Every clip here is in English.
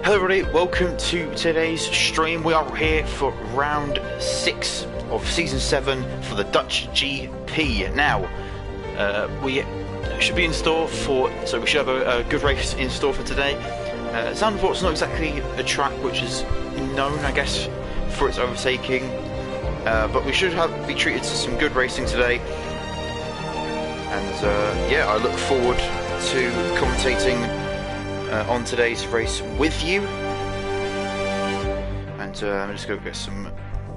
Hello everybody, welcome to today's stream. We are here for round 6 of season 7 for the Dutch GP. Now, we should be in store so we should have a good race in store for today. Zandvoort's not exactly a track which is known, I guess, for its overtaking, but we should be treated to some good racing today. And yeah, I look forward to commentating on today's race with you. And I'm just going to get some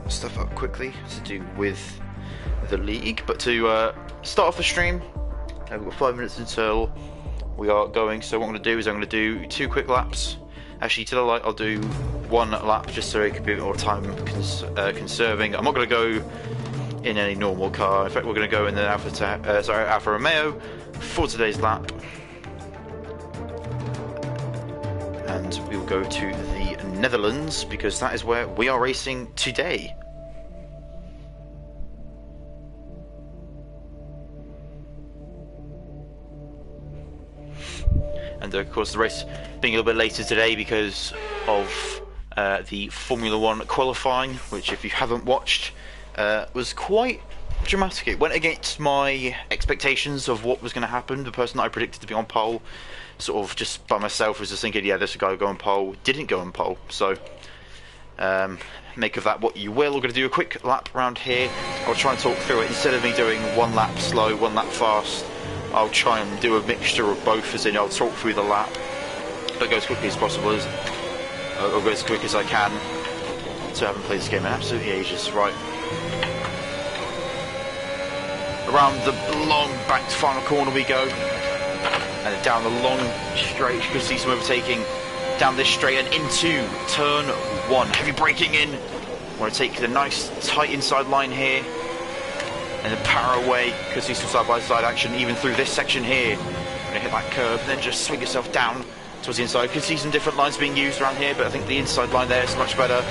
stuff up quickly to do with the league. But to start off the stream, we've got 5 minutes until we are going. So what I'm going to do is I'm going to do 2 quick laps. Actually, to the light, I'll do 1 lap just so it can be a bit more time conserving. I'm not going to go in any normal car. In fact, we're going to go in the Alfa Romeo for today's lap. And we will go to the Netherlands because that is where we are racing today. And of course the race being a little bit later today because of the Formula 1 qualifying, which if you haven't watched was quite dramatic. It went against my expectations of what was going to happen. The person that I predicted to be on pole, sort of just by myself, was just thinking, yeah, this guy will go on pole. Didn't go on pole, so make of that what you will. We're going to do a quick lap around here. I'll try and talk through it. Instead of me doing 1 lap slow, 1 lap fast, I'll try and do a mixture of both, as in I'll talk through the lap, but go as quickly as possible, or go as quick as I can. So I haven't played this game in absolutely ages. Right. Around the long back to final corner we go, and down the long straight. You can see some overtaking down this straight and into turn 1. Heavy braking in. Want to take the nice tight inside line here, and then power away. You can see some side-by-side action even through this section here. Going to hit that curve, and then just swing yourself down towards the inside. You can see some different lines being used around here, but I think the inside line there is much better.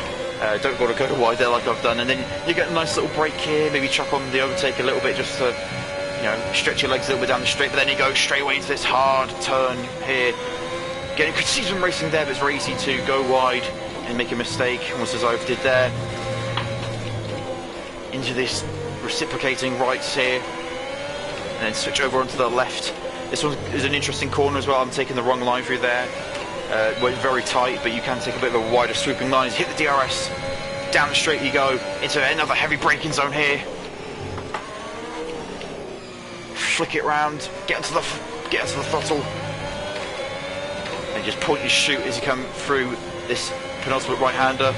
Don't want to go wide there like I've done, and then you get a nice little break here. Maybe chuck on the overtake a little bit just to, you know, stretch your legs a little bit down the straight. But then you go straight away into this hard turn here. Again, you could see some racing there, but it's very easy to go wide and make a mistake, almost as I did there. Into this reciprocating rights here, and then switch over onto the left. This one is an interesting corner as well. I'm taking the wrong line through there. Went very tight, but you can take a bit of a wider swooping line. Hit the DRS, down the straight you go, into another heavy braking zone here. Flick it round, get onto the throttle, and just point your chute as you come through this penultimate right-hander.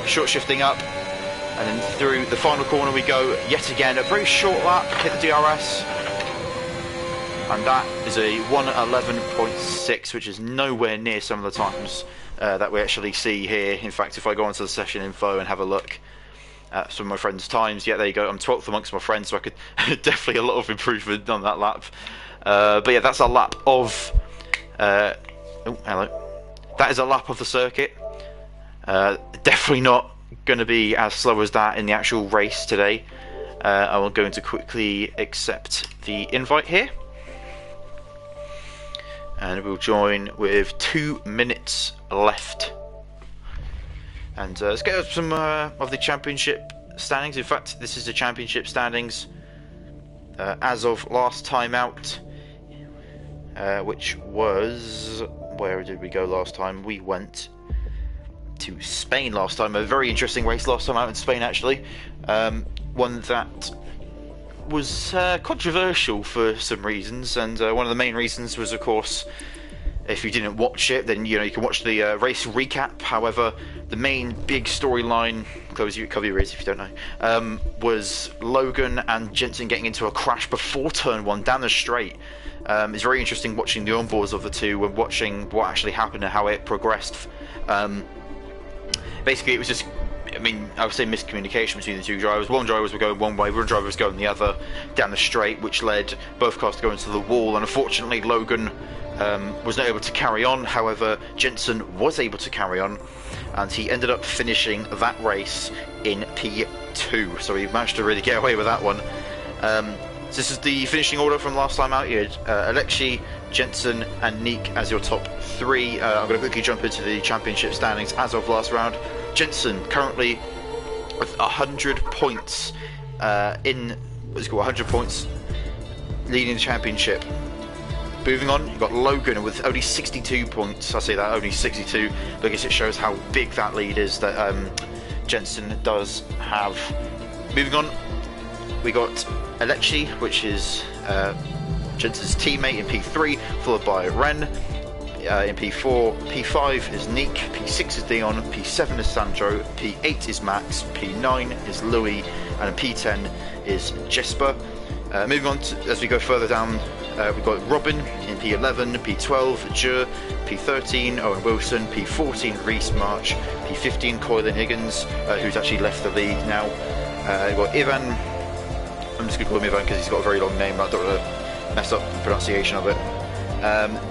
Short shifting up, and then through the final corner we go yet again. A very short lap, hit the DRS. And that is a 1:11.6, which is nowhere near some of the times that we actually see here. In fact, if I go onto the session info and have a look at some of my friends' times, yeah, there you go. I'm 12th amongst my friends, so I could definitely a lot of improvement on that lap. But yeah, that's a lap of. Oh, hello. That is a lap of the circuit. Definitely not going to be as slow as that in the actual race today. I'm going to quickly accept the invite here. And we'll join with 2 minutes left. And let's get up some of the championship standings. In fact, this is the championship standings as of last time out, which was... Where did we go last time? We went to Spain last time. A very interesting race last time out in Spain, actually. One that was controversial for some reasons, and one of the main reasons was, of course, if you didn't watch it, then you can watch the race recap. However, the main big storyline, cover your ears if you don't know, was Logan and Jensen getting into a crash before turn 1 down the straight. It's very interesting watching the onboards of the two and watching what actually happened and how it progressed. Basically, it was just, I mean, I would say miscommunication between the 2 drivers. One driver was going one way, one driver was going the other down the straight, which led both cars to go into the wall. And unfortunately, Logan was not able to carry on. However, Jensen was able to carry on, and he ended up finishing that race in P2. So he managed to really get away with that one. So this is the finishing order from last time out. You had Alexei, Jensen, and Nick as your top 3. I'm going to quickly jump into the championship standings as of last round. Jensen currently with 100 points 100 points leading the championship. Moving on, you've got Logan with only 62 points. I say that, only 62, because it shows how big that lead is that Jensen does have. Moving on, we got Alexei, which is Jensen's teammate in P3, followed by Ren in P4. P5 is Nick, P6 is Dion, P7 is Sandro, P8 is Max, P9 is Louis, and P10 is Jesper. Moving on as we go further down, we've got Robin in P11, P12 Jur, P13 Owen Wilson, P14 Reese March, P15 Coylin Higgins, who's actually left the league now. We've got Ivan, I'm just going to call him Ivan because he's got a very long name, I don't want to mess up the pronunciation of it.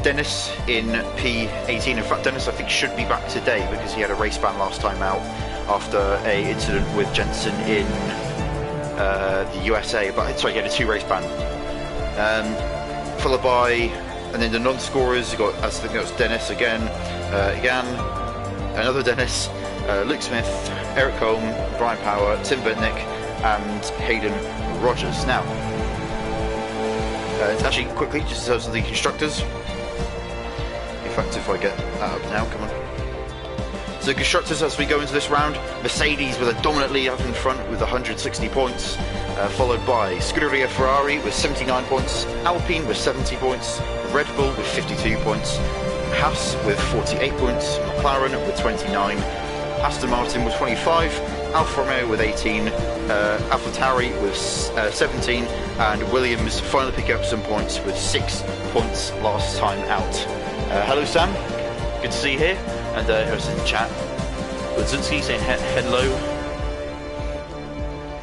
Dennis in P18. In fact, Dennis I think should be back today because he had a race ban last time out after a incident with Jensen in the USA, but sorry, he had a 2 race ban. Followed by, and then the non-scorers, you got, I think that was Dennis again, another Dennis, Luke Smith, Eric Holm, Brian Power, Tim Bednick, and Hayden Rogers. Now, actually, quickly, just in terms of the constructors. In fact, if I get that up now, come on. So constructors, as we go into this round, Mercedes with a dominant lead up in front with 160 points, followed by Scuderia Ferrari with 79 points, Alpine with 70 points, Red Bull with 52 points, Haas with 48 points, McLaren with 29, Aston Martin with 25, Alfa Romeo with 18, AlphaTauri with 17, and Williams finally picking up some points with 6 points last time out. Hello Sam, good to see you here. And who's in the chat? Budzinski saying hello.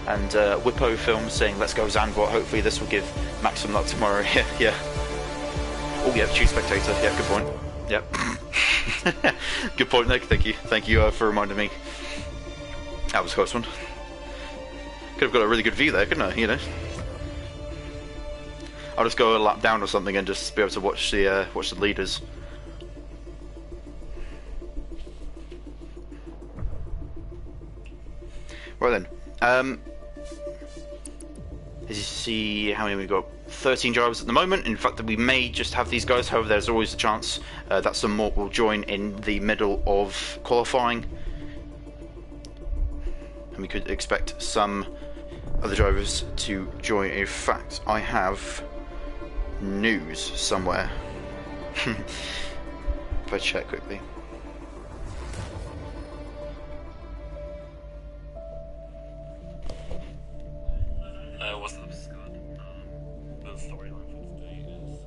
And Whippo Films saying let's go Zandvoort. Hopefully this will give Max some luck tomorrow. Yeah. Oh yeah, choose spectator. Yeah, good point. Yep. Good point, Nick. Thank you for reminding me. That was a close one. Could have got a really good view there, couldn't I? You know. I'll just go a lap down or something and just be able to watch the leaders. Right then, as you see how many we've got, 13 drivers at the moment. In fact, we may just have these guys, however there's always a chance that some more will join in the middle of qualifying. And we could expect some other drivers to join. In fact, I have news somewhere. If I check quickly. What's up, Scott? The storyline for today is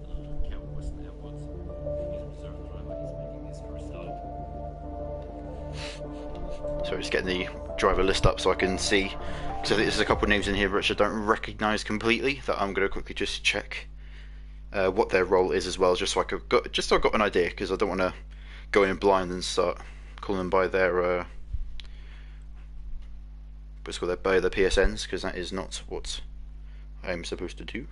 Kevin Weston Edwards. He's a reserve driver. He's making his first start. So just getting the driver list up so I can see, because I think there's a couple of names in here which I don't recognise completely. That I'm going to quickly just check what their role is as well, just so I've got an idea, because I don't want to go in blind and start calling them by their by their PSNs, because that is not what I'm supposed to do.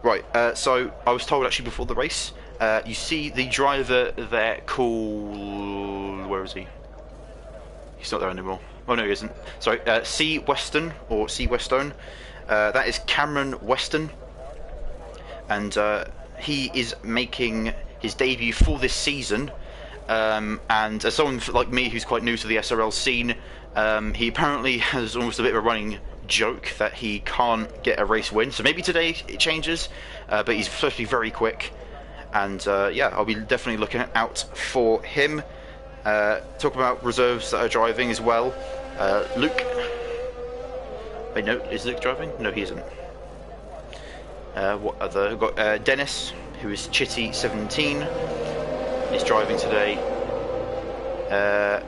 Right, so I was told actually before the race, you see the driver there called, where is he? He's not there anymore. Oh no, he isn't. Sorry, C. Weston, or C. Westone. That is Cameron Weston, and he is making his debut for this season. And as someone like me who's quite new to the SRL scene, he apparently has almost a bit of a running joke that he can't get a race win. So maybe today it changes, but he's supposed to be very quick. And yeah, I'll be definitely looking out for him. Talk about reserves that are driving as well. Luke. Wait, no, is Luke driving? No, he isn't. What other? We've got Dennis, who is Chitty 17. He's driving today.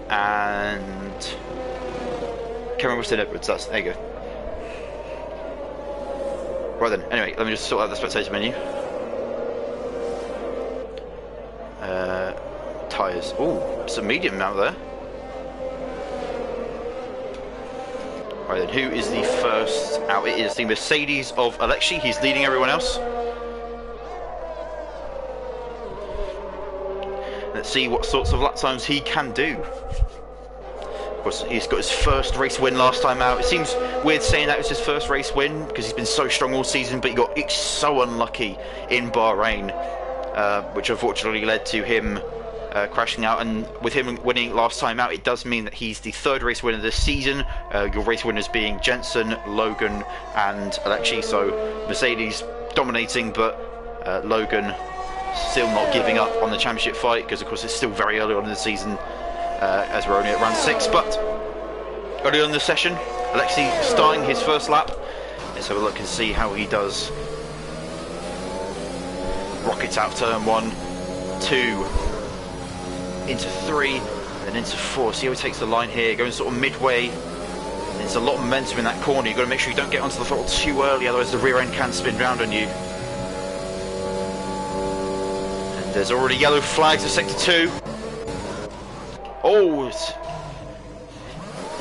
And Cameron Weston Edwards, there you go. Right then, anyway, let me just sort out the spectator menu. Tyres. Oh, some medium out there. Right then, who is the first out? It is the Mercedes of Alexei. He's leading everyone else. Let's see what sorts of lap times he can do. Of course, he's got his first race win last time out. It seems weird saying that was his first race win because he's been so strong all season, but he got so unlucky in Bahrain, which unfortunately led to him crashing out. And with him winning last time out, it does mean that he's the third race winner this season. Your race winners being Jensen, Logan and Alexei. So Mercedes dominating, but Logan still not giving up on the championship fight, because of course it's still very early on in the season, as we're only at round 6. But early on in the session, Alexei starting his first lap. Let's have a look and see how he does. Rockets out turn 1, 2, into 3, and then into 4. See how he takes the line here, going sort of midway. There's a lot of momentum in that corner. You've got to make sure you don't get onto the throttle too early, otherwise the rear end can spin round on you. And there's already yellow flags at sector 2. Oh, it's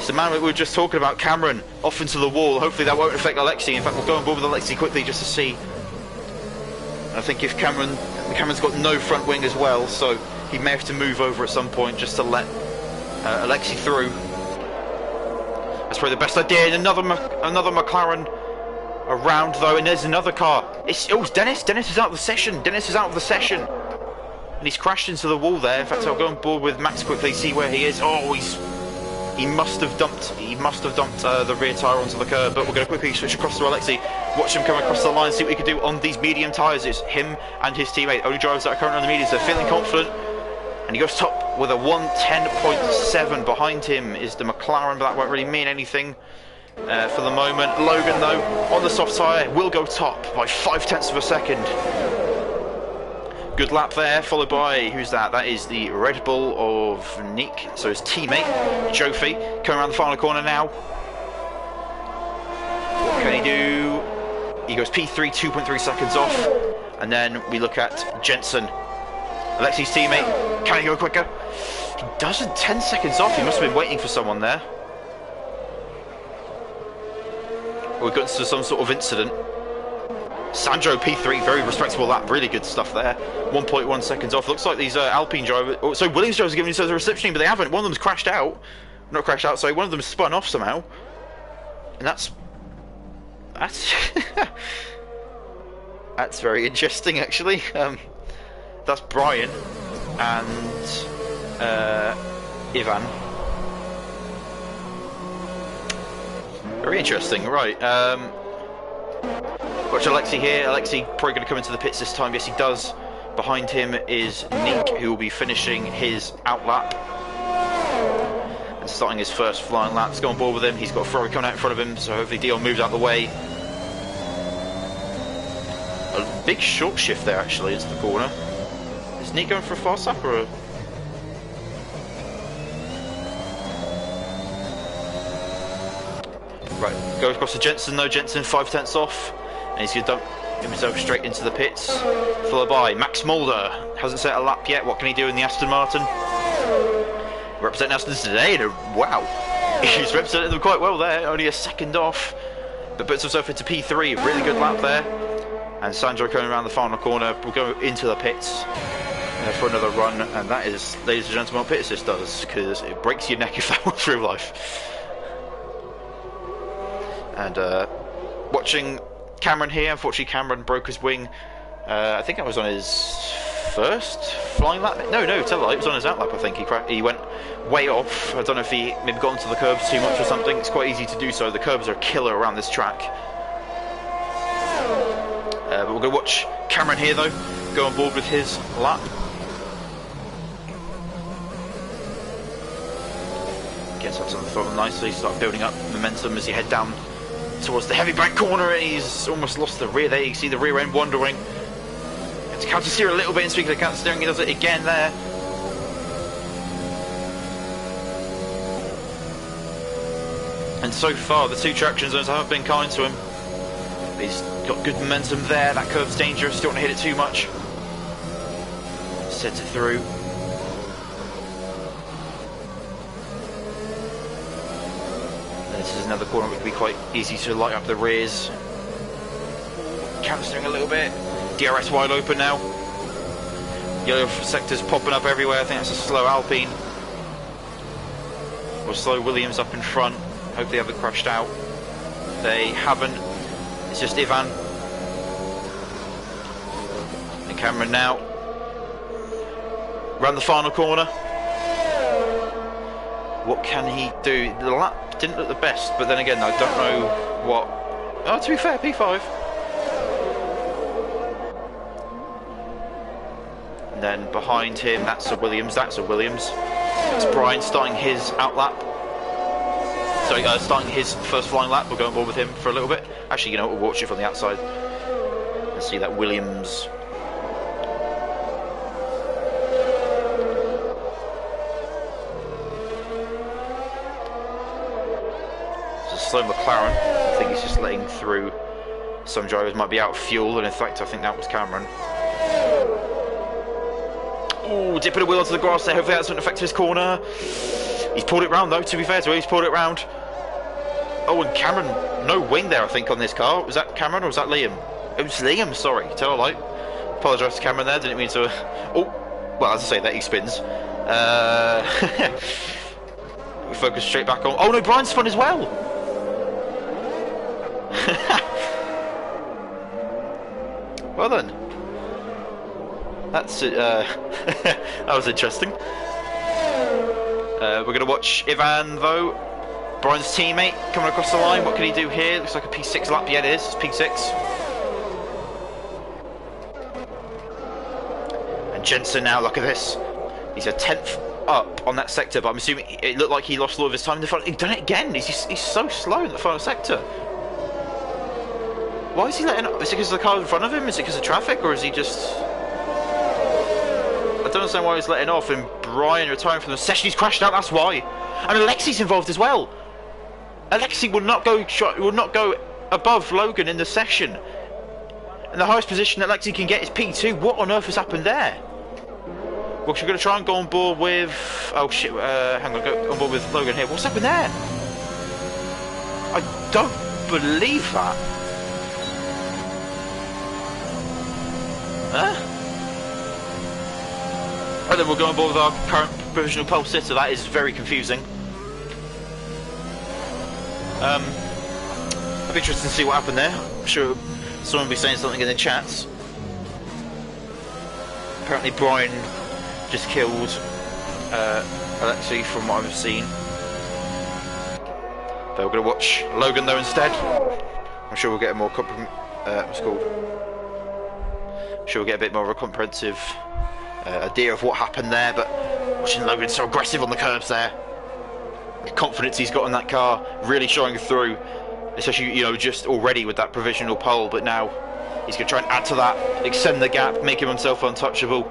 the man we were just talking about, Cameron, off into the wall. Hopefully that won't affect Alexei. In fact, we'll go on board with Alexei quickly just to see. I think if Cameron's got no front wing as well, so he may have to move over at some point just to let Alexei through. That's probably the best idea. And another McLaren around though, and there's another car. It's Dennis. Dennis is out of the session. Dennis is out of the session, and he's crashed into the wall there. In fact, I'll go on board with Max quickly, see where he is. Oh, he must have dumped the rear tyre onto the curb. But we're going to quickly switch across to Alexei. Watch him come across the line, see what he can do on these medium tyres. It's him and his teammate, only drivers that are currently on the mediums. They're feeling confident, and he goes top with a 1:10.7. Behind him is the McLaren, but that won't really mean anything for the moment. Logan, though, on the soft tyre, will go top by 0.5 of a second. Good lap there, followed by, who's that? That is the Red Bull of Nick, so his teammate, Jofi, coming around the final corner now. What can he do? He goes P3, 2.3 seconds off, and then we look at Jensen, Alexei's teammate. Can he go quicker? He doesn't. 10 seconds off. He must have been waiting for someone there. We got into some sort of incident. Sandro P3, very respectable lap, really good stuff there. 1.1 seconds off. Looks like these Alpine drivers, so Williams drivers are giving themselves a reception, but they haven't. One of them's crashed out. Not crashed out, sorry, one of them's spun off somehow. And that's that's very interesting, actually. That's Brian and Ivan. Very interesting, right. Watch Alexei here. Alexei probably going to come into the pits this time. Yes, he does. Behind him is Nick, who will be finishing his outlap and starting his first flying lap. Let's go on board with him. He's got a Ferrari coming out in front of him, so hopefully Dion moves out of the way. A big short shift there, actually, into the corner. Is Nick going for a fast lap or a... Right, go across to Jensen though. Jensen 0.5 off, and he's going to dump himself straight into the pits. Followed by Max Mulder. Hasn't set a lap yet. What can he do in the Aston Martin? Representing Aston today, and wow, he's represented them quite well there. Only a second off, but puts himself into P3. A really good lap there. And Sandro coming around the final corner. We'll go into the pits for another run, and that is, ladies and gentlemen, what pit assist does, because it breaks your neck if that was real life. And watching Cameron here, unfortunately Cameron broke his wing. I think that was on his first flying lap. No, tell a lie, it was on his outlap. I think he went way off. I don't know if he maybe got into the curbs too much or something. It's quite easy to do so. The curbs are killer around this track. But we'll go watch Cameron here though, go on board with his lap. Gets up to the throttle nicely, start building up momentum as you head down towards the heavy bank corner, and he's almost lost the rear there. You can see the rear end wandering. Has to counter steer a little bit, and speaking of counter steering, he does it again there. And so far, the two traction zones haven't been kind to him. But he's got good momentum there. That curve's dangerous, don't want to hit it too much. Sets it through. This is another corner which would be quite easy to light up the rears. Cancelling a little bit. DRS wide open now. Yellow sectors popping up everywhere. I think that's a slow Alpine. Or slow Williams up in front. Hope they haven't crashed out. They haven't. It's just Ivan. And Cameron now. Round the final corner. What can he do? The lap didn't look the best, but then again, I don't know what... Oh, to be fair, P5. And then behind him, that's a Williams, that's a Williams. It's Brian starting his outlap. Sorry, starting his first flying lap. We'll go on board with him for a little bit. Actually, you know what, we'll watch it from the outside and see that Williams. It's a slow McLaren. I think he's just letting through. Some drivers might be out of fuel, and in fact, I think that was Cameron. Oh, dipping a wheel onto the grass there. Hopefully that doesn't affect his corner. He's pulled it round though, to be fair to him, he's pulled it round. Oh, and Cameron, no wing there I think on this car. Was that Cameron or was that Liam? It was Liam, sorry, tell a lie. Apologise to Cameron there, didn't mean to... Oh, well, as I say, that he spins. We focus straight back on... Oh no, Brian spun as well! Well done. That's that was interesting. We're going to watch Ivan though, Brian's teammate, coming across the line. What can he do here? Looks like a P6 lap. Yeah, it is. It's P6. And Jensen now, look at this. He's a 10th up on that sector, but I'm assuming it looked like he lost a lot of his time in the front. He's done it again. He's so slow in the final sector. Why is he letting up? Is it because of the car in front of him? Is it because of traffic? Or is he just... I don't understand why he's letting off, and Brian retiring from the session. He's crashed out, that's why. And Alexi's involved as well. Alexi will not go above Logan in the session. And the highest position that Alexi can get is P2. What on earth has happened there? Well, we're going to try and go on board with... Oh shit, hang on, go on board with Logan here. What's happened there? I don't believe that. Huh? Right then, we'll go on board with our current provisional pole sitter. That is very confusing. I'd be interested to see what happened there. I'm sure someone will be saying something in the chats. Apparently Brian just killed Alexi from what I've seen. But we're going to watch Logan though instead. I'm sure we'll get a more what's it called? I'm sure we'll get a bit more of a comprehensive idea of what happened there, but watching Logan so aggressive on the curbs there, the confidence he's got in that car really showing through, especially, you know, just already with that provisional pole, but now he's going to try and add to that, extend the gap, make himself untouchable.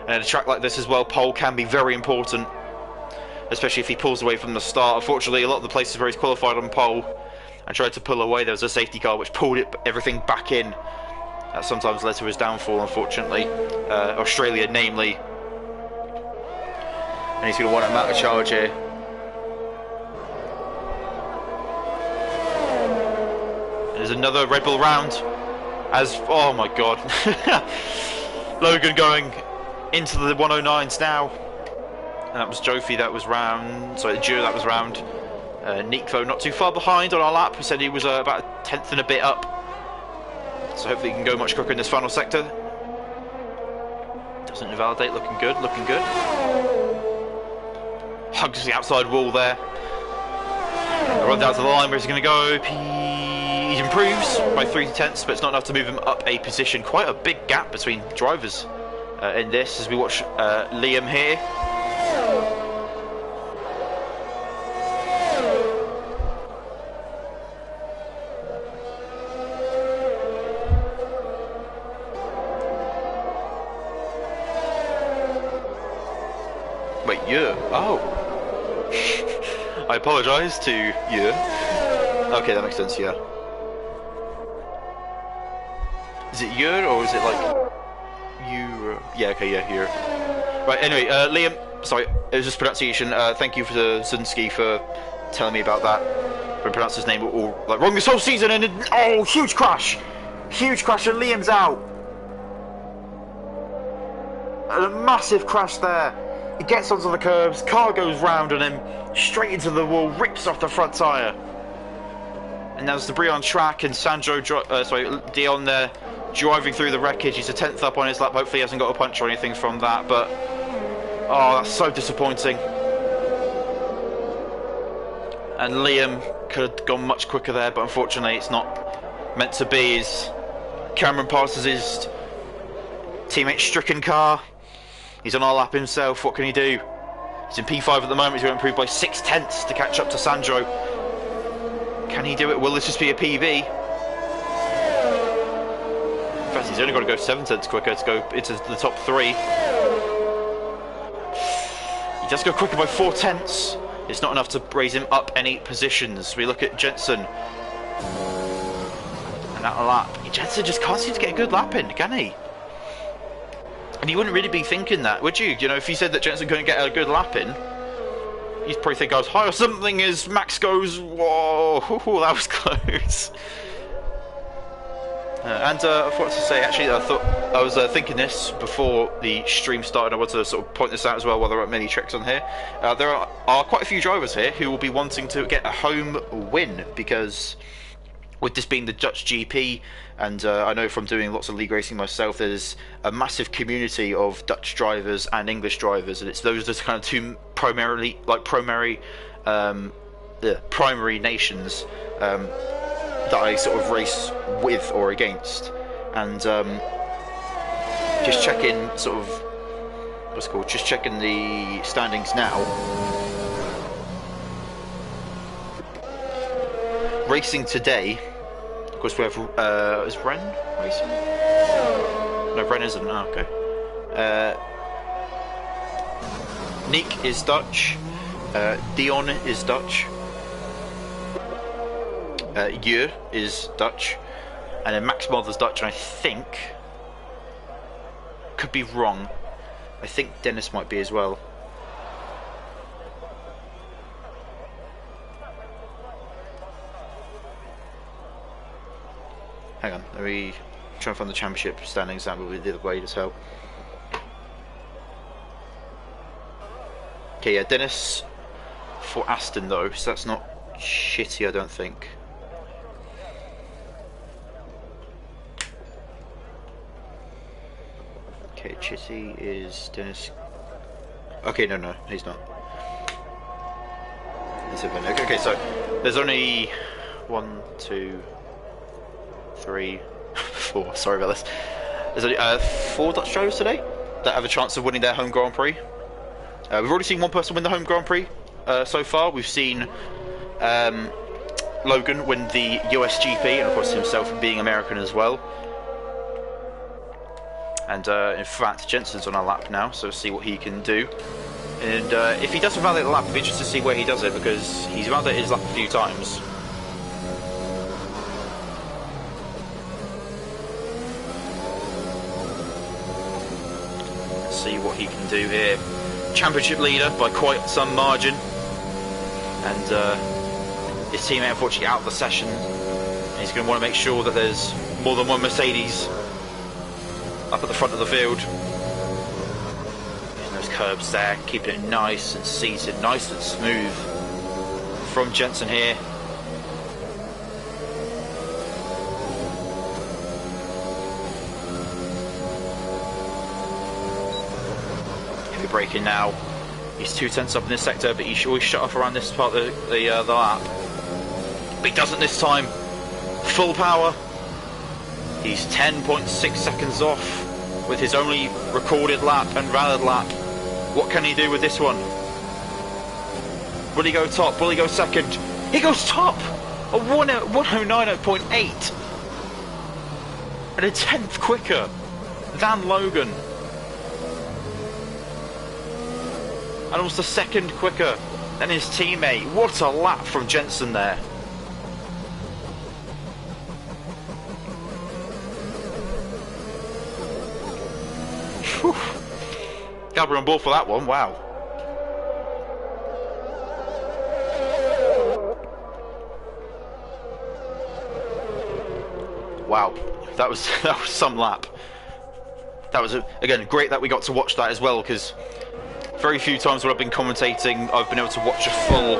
And at a track like this as well, pole can be very important, especially if he pulls away from the start. Unfortunately, a lot of the places where he's qualified on pole and tried to pull away, there was a safety car which pulled everything back in. That sometimes led to his downfall, unfortunately. Australia, namely. And he's going to want him out of charge here. There's another Red Bull round. Oh my god. Logan going into the 109s now. And that was Jofi that was round. Sorry, the Giro that was round. Nico not too far behind on our lap. We said he was about a 10th and a bit up. So hopefully he can go much quicker in this final sector. Doesn't invalidate, looking good, looking good. Hugs the outside wall there. Run down to the line, where's he going to go? He improves by 3 tenths, but it's not enough to move him up a position. Quite a big gap between drivers in this as we watch Liam here. Wait, yeah. Oh. I apologise to you. Okay, that makes sense, yeah. Is it your or is it like you? Yeah, okay, yeah, your. Right, anyway, Liam, sorry, it was just pronunciation. Thank you for Zunski for telling me about that. I pronounced his name all like wrong this whole season, and oh, huge crash, and Liam's out. And a massive crash there. He gets onto the curbs, car goes round on him, straight into the wall, rips off the front tyre. And there's debris on track, and Dion there driving through the wreckage. He's a 10th up on his lap. Hopefully he hasn't got a punch or anything from that, but oh, that's so disappointing. And Liam could have gone much quicker there, but unfortunately it's not meant to be. As Cameron passes his teammate stricken car, he's on our lap himself. What can he do? He's in P5 at the moment. He's going to improve by 6/10 to catch up to Sandro. Can he do it? Will this just be a PB? In fact, he's only got to go 7/10 quicker to go into the top 3. He does go quicker by 4/10. It's not enough to raise him up any positions. We look at Jensen. And that lap. Jensen just can't seem to get a good lap in, can he? And you wouldn't really be thinking that, would you? You know, if you said that Jensen couldn't get a good lap in, you'd probably think I was high or something. As Max goes, whoa, that was close. I forgot to say, actually, I was thinking this before the stream started. I want to sort of point this out as well while there aren't many tricks on here. There are quite a few drivers here who will be wanting to get a home win, because with this being the Dutch GP, and I know from doing lots of league racing myself, there's a massive community of Dutch drivers and English drivers, and it's those are kind of two primary nations that I sort of race with or against. And just checking sort of just checking the standings now. Racing today, of course we have is Ren racing? No, Ren isn't. Oh, okay. Nick is Dutch, Dion is Dutch, Jur is Dutch, and then Max Mother's Dutch, and I think, could be wrong, I think Dennis might be as well. Hang on, let me try and find the championship standings. That will be the other way to tell. Okay, yeah, Dennis for Aston though, so that's not shitty, I don't think. Okay, Chitty is Dennis. Okay, no, he's not. Okay, so there's only 1, 2, 3, 4. Sorry about this. There's only 4 Dutch drivers today that have a chance of winning their home Grand Prix. We've already seen one person win the home Grand Prix so far. We've seen Logan win the US GP, and of course himself being American as well. And in fact, Jensen's on our lap now, so see what he can do. And if he does a valid lap, I'd be interested to see where he does it, because he's validated his lap a few times. Let's see what he can do here. Championship leader by quite some margin, and his teammate unfortunately out of the session. And he's going to want to make sure that there's more than one Mercedes up at the front of the field. And those curbs there, keeping it nice and seated, nice and smooth from Jensen here. Heavy braking now. He's 2/10 up in this sector, but he always shut off around this part of the lap. But he doesn't this time. Full power. He's 10.6 seconds off with his only recorded lap and valid lap. What can he do with this one? Will he go top? Will he go second? He goes top! A 109.8! And a 10th quicker than Logan. And almost a second quicker than his teammate. What a lap from Jensen there. Glad we're on board for that one, wow. Wow, that was that was some lap. That was again great that we got to watch that as well, because very few times when I've been commentating I've been able to watch a full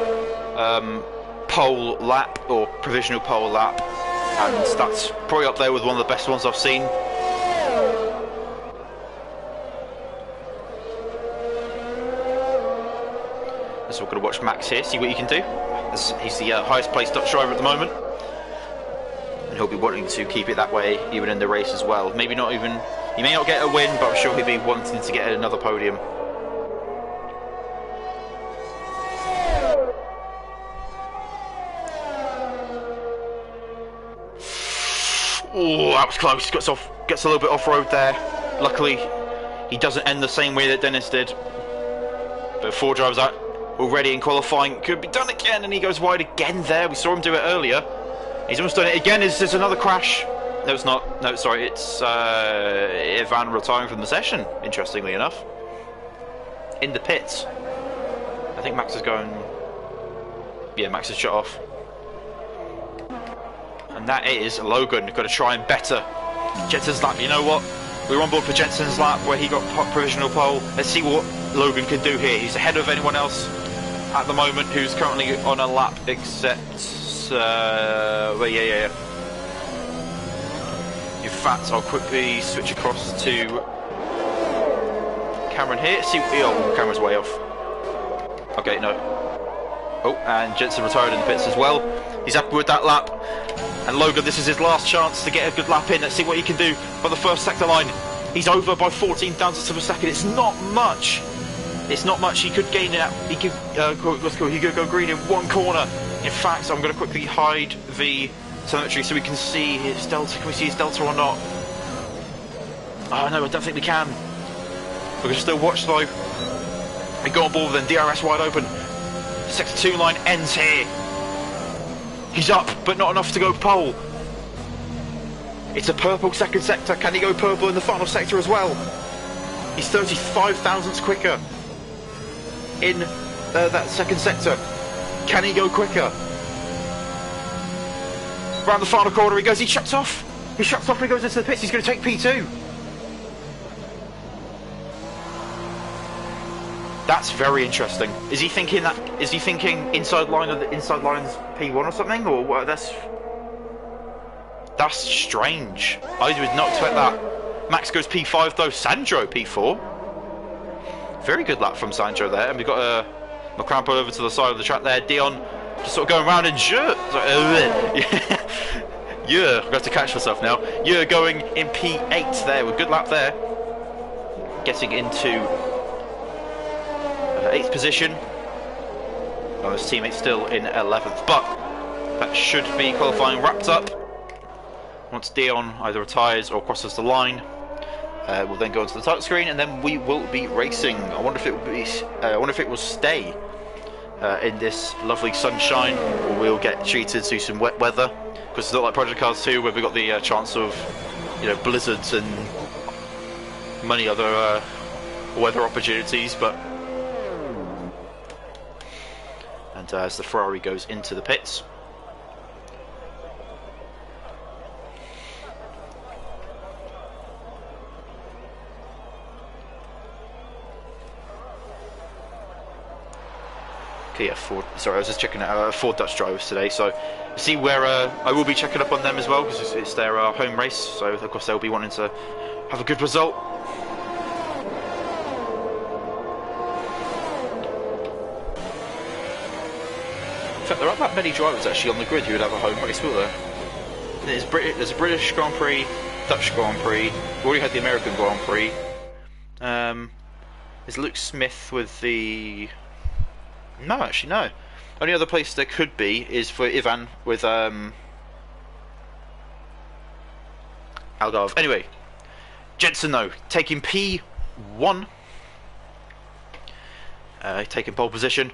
pole lap or provisional pole lap, and that's probably up there with one of the best ones I've seen. So we're going to watch Max here, see what he can do. He's the highest placed Dutch driver at the moment, and he'll be wanting to keep it that way even in the race as well. Maybe not even, he may not get a win, but I'm sure he'll be wanting to get another podium. Oh, that was close. Gets a little bit off-road there. Luckily, he doesn't end the same way that Dennis did. But 4 drivers out already in qualifying. Could be done again, and he goes wide again there. We saw him do it earlier. He's almost done it again. There's another crash. No, it's not. No, sorry. It's Ivan retiring from the session, interestingly enough. In the pits. I think Max is going... Yeah, Max is shut off. And that is Logan. Got to try and better Jensen's lap. You know what? We were on board for Jensen's lap where he got provisional pole. Let's see what Logan can do here. He's ahead of anyone else at the moment who's currently on a lap, except... well, yeah. In fact, I'll quickly switch across to Cameron here. See, oh, Cameron's way off. Okay, no. Oh, and Jensen retired in the pits as well. He's happy with that lap. And Logan, this is his last chance to get a good lap in. Let's see what he can do for the first sector line. He's over by 14 thousandths of a second. It's not much. It's not much. He could gain it. He could go green in one corner. In fact, I'm going to quickly hide the telemetry so we can see his delta. Can we see his delta or not? Oh no, I don't think we can. We can still watch though. We go on board then. DRS wide open. Sector 2 line ends here. He's up, but not enough to go pole. It's a purple second sector. Can he go purple in the final sector as well? He's 35 thousandths quicker in that second sector. Can he go quicker? Round the final corner he goes. He shuts off. He shuts off and he goes into the pits. He's going to take P2. That's very interesting. Is he thinking that? Is he thinking inside line of the inside lines P1 or something? Or what? That's strange. I would not expect that. Max goes P5 though. Sandro P4. Very good lap from Sandro there, and we've got McCrampole over to the side of the track there. Dion just sort of going around in yeah, I've got to catch myself now. You're going in P8 there with good lap there, getting into 8th position. Oh, his teammate's still in 11th, but that should be qualifying wrapped up. Once Dion either retires or crosses the line, we'll then go onto the title screen, and then we will be racing. I wonder if it will be. I wonder if it will stay in this lovely sunshine, or we'll get treated to some wet weather, because it's not like Project Cars 2 where we got the chance of, you know, blizzards and many other weather opportunities, but. And as the Ferrari goes into the pits. Okay, yeah, sorry, I was just checking out 4 Dutch drivers today, so see where I will be checking up on them as well, because it's their home race, so of course they'll be wanting to have a good result. In fact, there aren't that many drivers actually on the grid who would have a home race, will there? There's a British Grand Prix, Dutch Grand Prix, we already had the American Grand Prix. There's Luke Smith with the... No, actually, no. Only other place there could be is for Ivan with Algarve. Anyway, Jensen though, taking P1, taking pole position,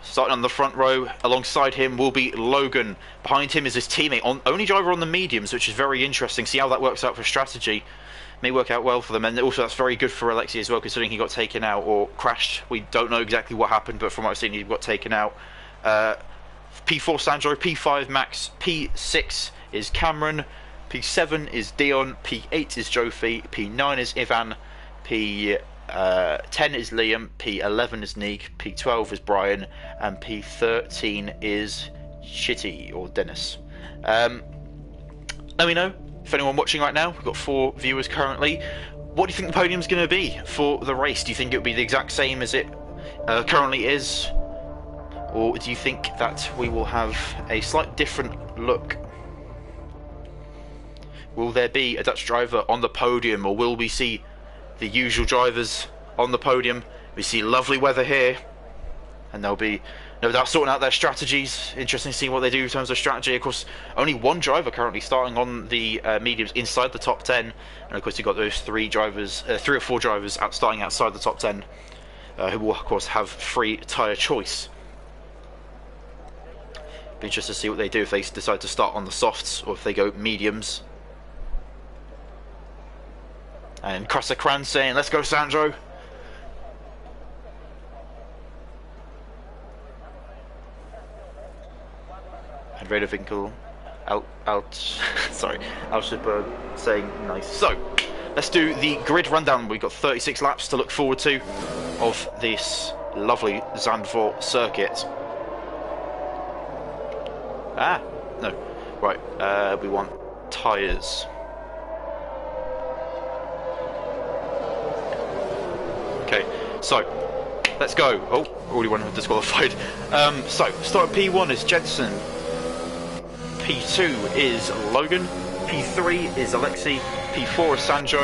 starting on the front row. Alongside him will be Logan. Behind him is his teammate, only driver on the mediums, which is very interesting. See how that works out for strategy. May work out well for them, and also that's very good for Alexei as well, considering he got taken out or crashed. We don't know exactly what happened, but from what I've seen, he got taken out. P4 Sandro, P5 Max, P6 is Cameron, P7 is Dion, P8 is Jofi, P9 is Ivan, P10 is Liam, P11 is Neek, P12 is Brian, and P13 is Shitty or Dennis. Let me know if anyone watching right now. We've got 4 viewers currently. What do you think the podium's going to be for the race? Do you think it will be the exact same as it currently is? Or do you think that we will have a slight different look? Will there be a Dutch driver on the podium, or will we see the usual drivers on the podium? We see lovely weather here, and they'll be no doubt sorting out their strategies. Interesting to see what they do in terms of strategy. Of course, only 1 driver currently starting on the mediums inside the top 10, and of course you've got those 3 or 4 drivers starting outside the top 10, who will of course have free tyre choice. Be interested to see what they do if they decide to start on the softs or if they go mediums. And Crosser Kran saying, "Let's go, Sandro." And Radovinkel Alshipper saying nice. So let's do the grid rundown. We've got 36 laps to look forward to of this lovely Zandvoort circuit. No. Right, we want tyres. Okay, so let's go. Oh, already one disqualified. So start at P1 is Jensen, P2 is Logan, P3 is Alexei, P4 is Sandro,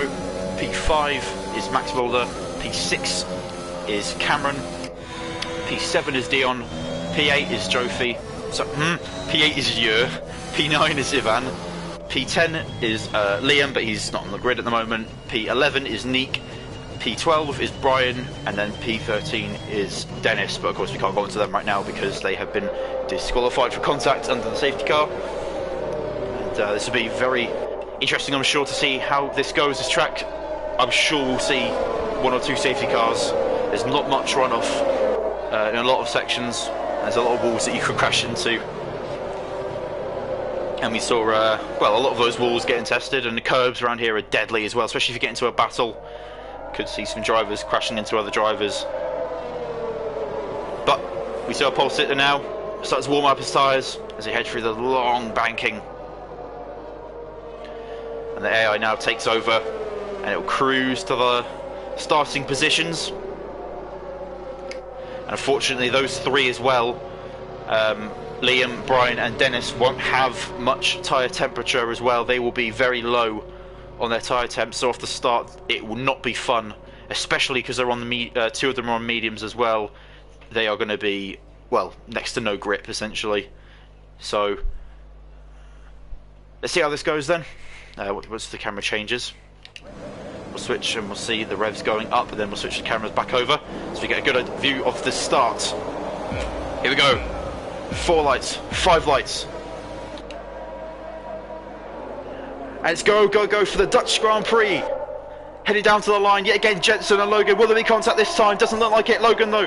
P5 is Max Mulder, P6 is Cameron, P7 is Dion, P8 is Jofi, P8 is Yer, P9 is Ivan, P10 is Liam, but he's not on the grid at the moment, P11 is Neek, P12 is Brian, and then P13 is Dennis, but of course we can't go into them right now because they have been disqualified for contact under the safety car. And this will be very interesting, I'm sure, to see how this goes, this track. I'm sure we'll see 1 or 2 safety cars. There's not much runoff in a lot of sections. There's a lot of walls that you could crash into. And we saw, well, a lot of those walls getting tested, and the curbs around here are deadly as well, especially if you get into a battle. Could see some drivers crashing into other drivers. But we see our pole sitter now starts to warm up his tyres as he heads through the long banking. And the AI now takes over, and it will cruise to the starting positions. And unfortunately those 3 as well, Liam, Brian and Dennis, won't have much tyre temperature as well. They will be very low on their tyre temp, so off the start it will not be fun, especially because they're on the 2 of them are on mediums as well. They are going to be, well, next to no grip essentially. So let's see how this goes then. Once the camera changes, we'll switch and we'll see the revs going up, and then we'll switch the cameras back over so we get a good view of the start. Here we go. 4 lights, 5 lights. And it's go for the Dutch Grand Prix. Heading down to the line yet again, Jensen and Logan. Will there be contact this time? Doesn't look like it. Logan though,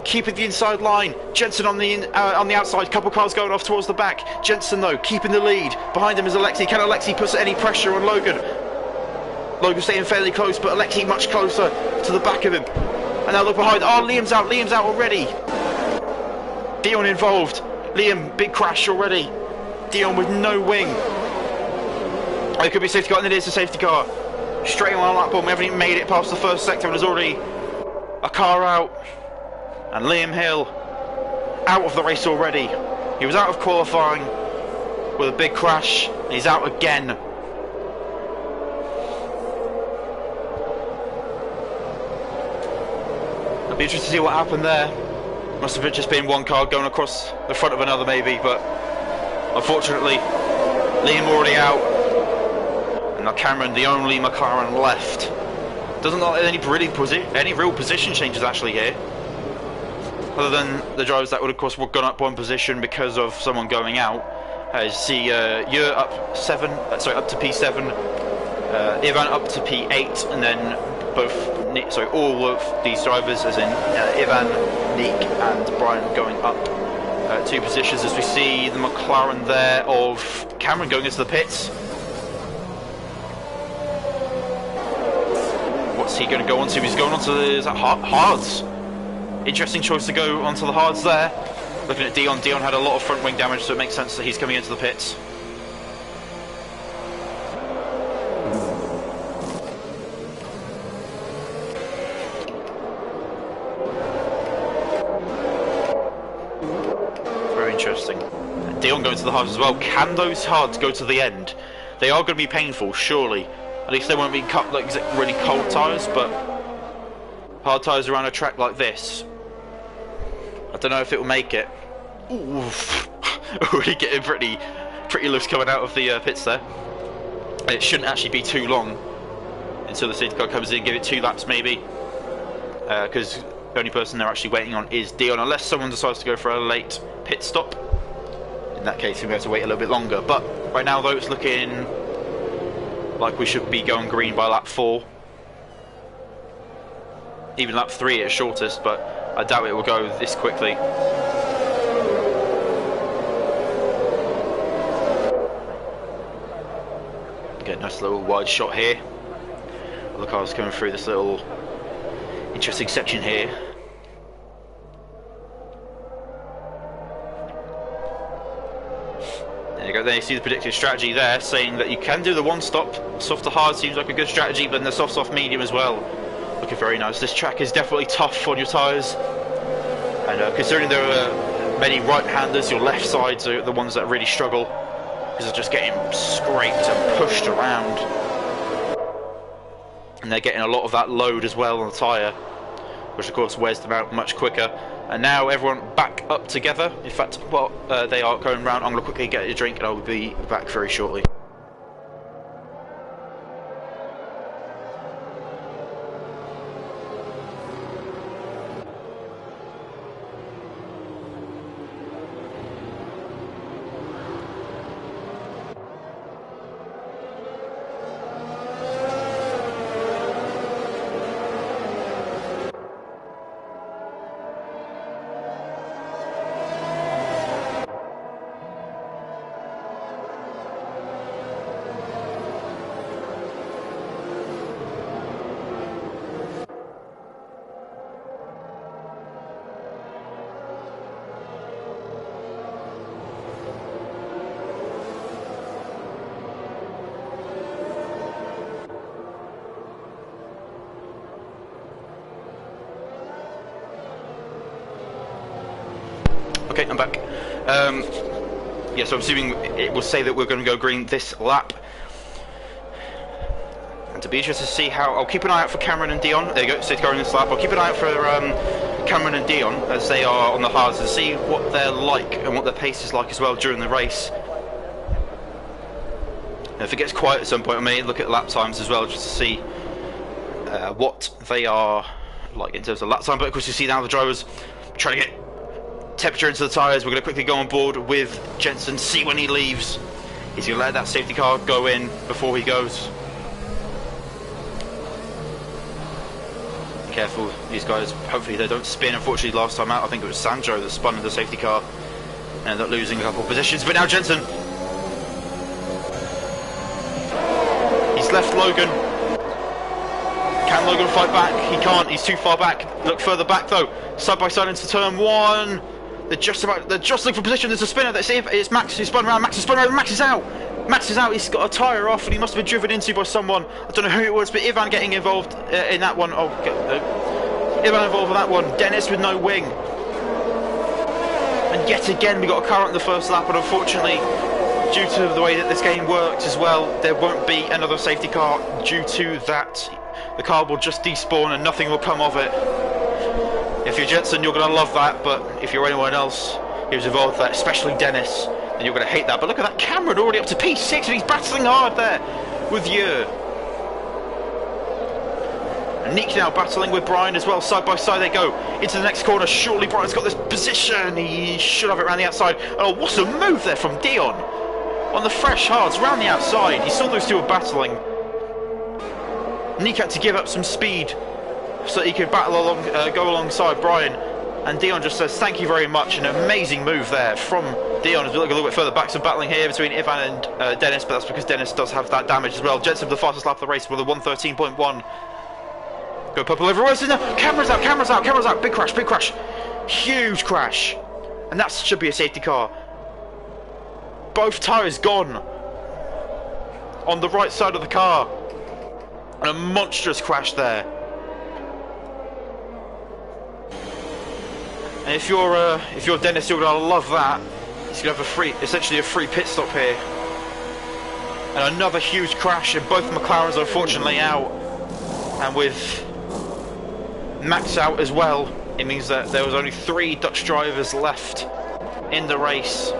keeping the inside line. Jensen on the outside. Couple cars going off towards the back. Jensen though, keeping the lead. Behind him is Alexei. Can Alexei put any pressure on Logan? Logan staying fairly close, but Alexei much closer to the back of him. And now look behind. Oh, Liam's out already. Dion involved. Liam, big crash already. Dion with no wing. Oh, it could be a safety car, and it is a safety car. Straight on a lap bomb. We haven't even made it past the first sector, and there's already a car out. And Liam Hill out of the race already. He was out of qualifying with a big crash, and he's out again. I'd be interested to see what happened there. Must have just been one car going across the front of another maybe, but unfortunately Liam already out, and now Cameron, the only McLaren left. Doesn't look like any real position changes actually here, other than the drivers that would of course have gone up 1 position because of someone going out. See Yer up up to P7, Ivan up to P8, and then all of these drivers, as in Ivan, Neek and Brian, going up 2 positions, as we see the McLaren there of Cameron going into the pits. What's he going to go on to? He's going on to the hards. Interesting choice to go onto the hards there. Looking at Dion. Dion had a lot of front wing damage, so it makes sense that he's coming into the pits. Very interesting. Dion going to the hards as well. Can those hards go to the end? They are going to be painful, surely. At least they won't be cut like really cold tyres, but hard tyres around a track like this, I don't know if it will make it. Oof. Already getting pretty loose coming out of the pits there. It shouldn't actually be too long until the safety car comes in. Give it 2 laps maybe, because the only person they're actually waiting on is Dion, unless someone decides to go for a late pit stop. In that case, we have to wait a little bit longer. But right now, though, it's looking like we should be going green by lap 4. Even lap 3 at shortest, but I doubt it will go this quickly. Get a nice little wide shot here. All the cars coming through this little interesting section here. There you go, there you see the predicted strategy there, saying that you can do the one stop. Soft to hard seems like a good strategy, but then the soft medium as well. Looking very nice. This track is definitely tough on your tyres. And considering there are many right-handers, your left sides are the ones that really struggle, because they're just getting scraped and pushed around. And they're getting a lot of that load as well on the tyre, which of course wears them out much quicker. And now everyone back up together. In fact, well, they are going round. I'm going to quickly get a drink and I'll be back very shortly. Okay, I'm back. Yeah, so I'm assuming it will say that we're going to go green this lap. And to be interested to see how... I'll keep an eye out for Cameron and Dion. There you go, safety car in this lap. I'll keep an eye out for Cameron and Dion as they are on the hards and see what they're like and what their pace is like as well during the race. And if it gets quiet at some point, I may look at lap times as well just to see what they are like in terms of lap time. But of course you see now the drivers trying to get temperature into the tyres. We're going to quickly go on board with Jensen, see when he leaves. He's going to let that safety car go in before he goes. Careful, these guys, hopefully they don't spin. Unfortunately last time out I think it was Sandro that spun in the safety car and ended up losing a couple of positions. But now Jensen, he's left Logan. Can Logan fight back? He can't, he's too far back. Look further back though, side by side into turn 1. They're just looking for position. There's a spinner. Let's see if it's Max who's spun around. Max has spun around. Max is out. Max is out. He's got a tyre off and he must have been driven into by someone. I don't know who it was, but Ivan getting involved in that one. Oh, Ivan involved in that one. Dennis with no wing. And yet again, we got a car on the first lap, and unfortunately, due to the way that this game works as well, there won't be another safety car due to that. The car will just despawn and nothing will come of it. If you're Jensen, you're going to love that, but if you're anyone else who's involved with that, especially Dennis, then you're going to hate that. But look at that, Cameron already up to P6 and he's battling hard there with Yer. And Nick now battling with Brian as well, side by side they go into the next corner. Surely Brian's got this position, he should have it around the outside. Oh, what a move there from Dion on the fresh hards round the outside. He saw those two were battling. Nick had to give up some speed so that he could battle along, go alongside Brian, and Dion just says thank you very much. An amazing move there from Dion. As we look a little bit further back, some battling here between Ivan and Dennis, but that's because Dennis does have that damage as well. Jensen with the fastest lap of the race with a 1:13.1. Go purple everywhere. So now, cameras out, cameras out, cameras out. Big crash, big crash. Huge crash. And that should be a safety car. Both tyres gone. On the right side of the car. And a monstrous crash there. And if you're Dennis, you're gonna love that. He's gonna have essentially a free pit stop here. And another huge crash, and both McLarens are unfortunately out. And with Max out as well, it means that there was only 3 Dutch drivers left in the race.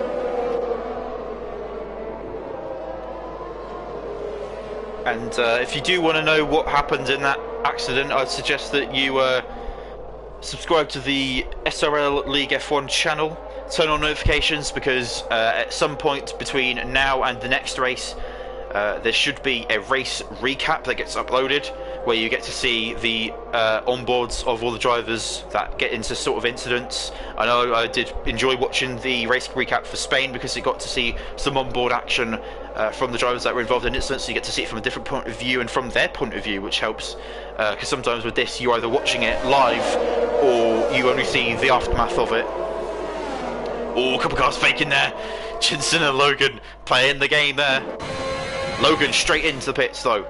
And if you do want to know what happened in that accident, I'd suggest that you subscribe to the SRL League F1 channel, turn on notifications, because at some point between now and the next race, there should be a race recap that gets uploaded, where you get to see the onboards of all the drivers that get into sort of incidents. I know I did enjoy watching the race recap for Spain because it got to see some onboard action from the drivers that were involved in incidents, so you get to see it from a different point of view and from their point of view, which helps, because sometimes with this you're either watching it live or you only see the aftermath of it. Oh, a couple cars faking there. Jensen and Logan playing the game there. Logan straight into the pits though.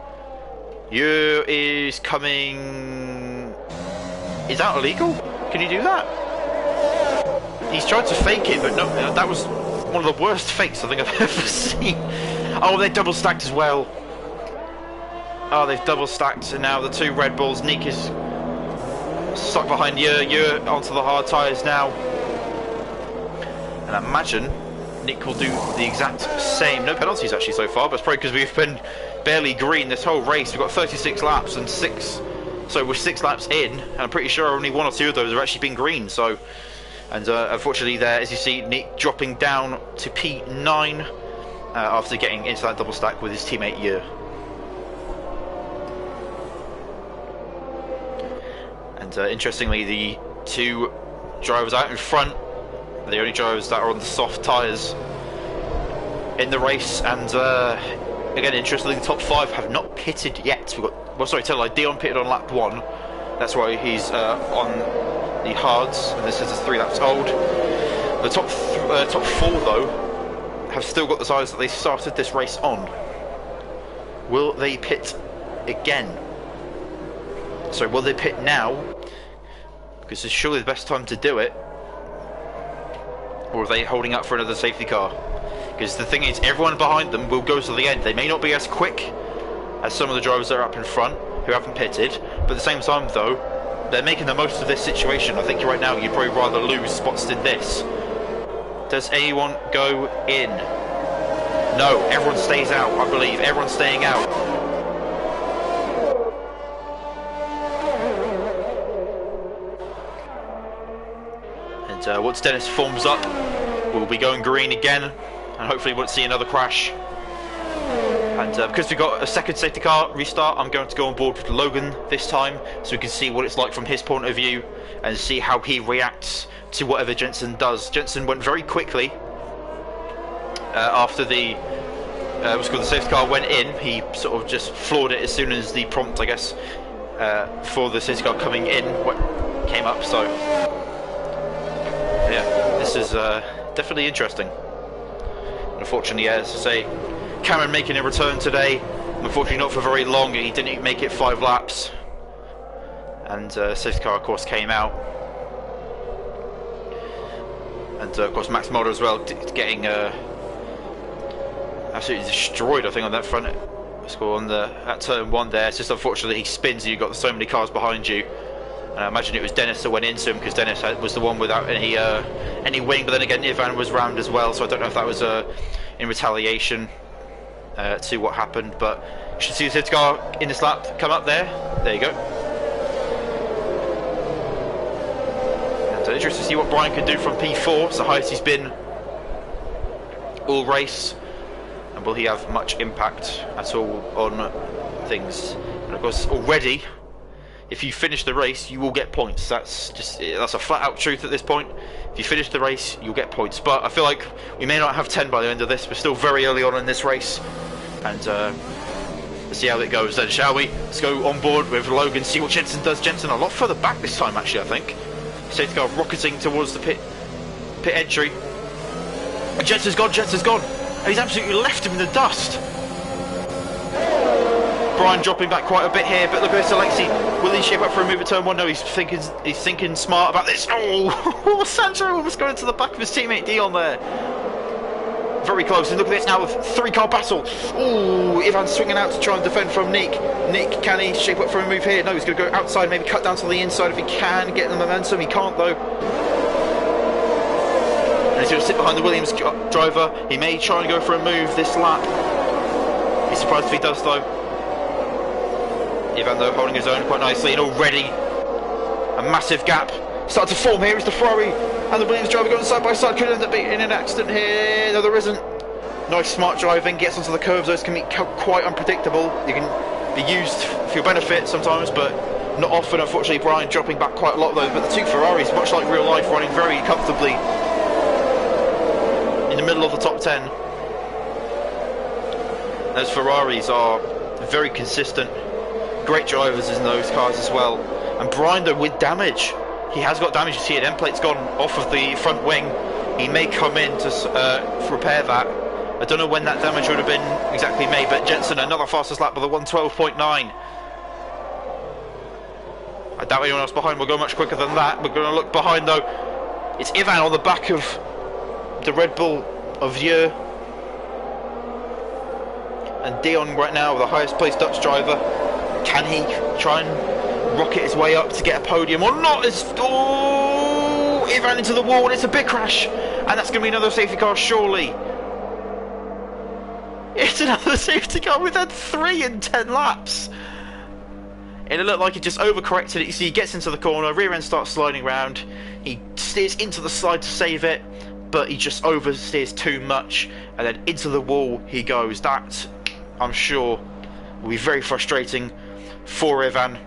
You is coming... Is that illegal? Can you do that? He's tried to fake it, but no, that was one of the worst fakes I think I've ever seen. Oh, they're double stacked as well. Oh, they've double stacked, and now the 2 Red Bulls. Nick is stuck behind you onto the hard tyres now. And I imagine Nick will do the exact same. No penalties actually so far, but it's probably because we've been barely green this whole race. We've got 36 laps and 6, so we're 6 laps in, and I'm pretty sure only 1 or 2 of those have actually been green. So, and unfortunately there, as you see, Nick dropping down to P9 after getting into that double stack with his teammate Yer. And interestingly, the 2 drivers out in front, the only drivers that are on the soft tyres in the race. And again, interestingly, the top 5 have not pitted yet. We've got, well, sorry, tell you, Dion pitted on lap 1. That's why he's on the hards, and this is 3 laps old. The top 4 though have still got the tyres that they started this race on. Will they pit again? So will they pit now? Because it's surely the best time to do it. Or are they holding up for another safety car? Because the thing is, everyone behind them will go to the end. They may not be as quick as some of the drivers that are up in front who haven't pitted, but at the same time though, they're making the most of this situation. I think right now you'd probably rather lose spots than this. Does anyone go in? No, everyone stays out, I believe. Everyone's staying out. And once Dennis forms up, we'll be going green again, and hopefully we won't see another crash. And because we've got a second safety car restart, I'm going to go on board with Logan this time, so we can see what it's like from his point of view and see how he reacts to whatever Jensen does. Jensen went very quickly after the the safety car went in. He sort of just floored it as soon as the prompt, I guess, for the safety car coming in came up. So yeah, this is definitely interesting. Unfortunately, as I say, Cameron making a return today. Unfortunately, not for very long. He didn't make it 5 laps, and safety car, of course, came out. And of course, Max Mulder as well, getting absolutely destroyed, I think, on that front score on at turn 1 there. It's just unfortunately he spins and you've got so many cars behind you. And I imagine it was Dennis that went into him, because Dennis was the one without any wing. But then again, Ivan was rammed as well, so I don't know if that was in retaliation to what happened. But you should see the safety car in this lap come up there. There you go. And interesting to see what Brian can do from P4. It's the highest he's been all race. And will he have much impact at all on things? And of course, already, if you finish the race, you will get points. That's a flat out truth at this point. If you finish the race, you'll get points. But I feel like we may not have 10 by the end of this. We're still very early on in this race, and Let's see how it goes then, shall we? Let's go on board with Logan, see what Jensen does. Jensen a lot further back this time, actually, I think. Safety car rocketing towards the pit entry. And Jensen's gone, and he's absolutely left him in the dust. Brian dropping back quite a bit here, but look at this, Alexi. Will he shape up for a move at turn one? No, he's thinking smart about this. Oh, Sancho almost going into the back of his teammate Dion there. Very close, and look at this now with 3-car battle. Oh, Ivan swinging out to try and defend from Nick. Nick, can he shape up for a move here? No, he's going to go outside, maybe cut down to the inside if he can get the momentum. He can't though. And he's going to sit behind the Williams driver. He may try and go for a move this lap. He's surprised if he does though. Ivan though holding his own quite nicely, and already a massive gap starting to form here. Is the Ferrari and the Williams driver going side by side. Could end up being in an accident here. No, there isn't. Nice smart driving, gets onto the curves. Those can be quite unpredictable. You can be used for your benefit sometimes, but not often. Unfortunately, Brian dropping back quite a lot though. But the two Ferraris, much like real life, running very comfortably in the middle of the top 10. Those Ferraris are very consistent. Great drivers in those cars as well. And Brian though with damage. He has got damage. You see it, end plate's gone off of the front wing. He may come in to repair that. I don't know when that damage would have been exactly made, but Jensen another fastest lap with a 1:12.9. I doubt anyone else behind will go much quicker than that. We're going to look behind though. It's Ivan on the back of the Red Bull of Vieux. And Dion right now, the highest placed Dutch driver. Can he try and rocket his way up to get a podium or not? Oh, it ran into the wall and it's a big crash, and that's going to be another safety car surely. It's another safety car. We've had 3 in 10 laps, and it looked like he just overcorrected it. You see he gets into the corner, rear end starts sliding around, he steers into the slide to save it, but he just oversteers too much, and then into the wall he goes. That, I'm sure, will be very frustrating for Ivan.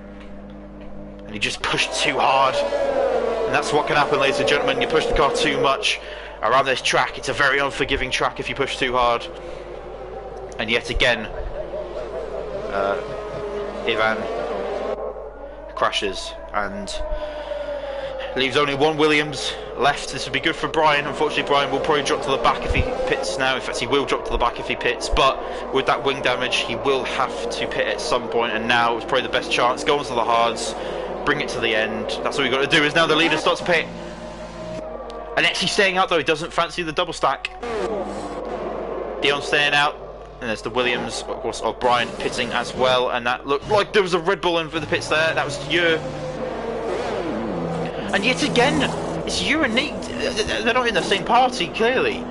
And he just pushed too hard, and that's what can happen, ladies and gentlemen. You push the car too much around this track. It's a very unforgiving track if you push too hard. And yet again, Ivan crashes and leaves only one Williams left. This would be good for Brian. Unfortunately, Brian will probably drop to the back if he pits now. In fact, he will drop to the back if he pits, but with that wing damage, he will have to pit at some point, and now is probably the best chance. Go onto the hards, bring it to the end. That's what we've got to do. Is now the leader starts to pit, and actually staying out though. He doesn't fancy the double stack. Dion staying out, and there's the Williams, of course, of Brian pitting as well, and that looked like there was a Red Bull in for the pits there. That was Vieux. And yet again, it's you and Nick. They're not in the same party, clearly,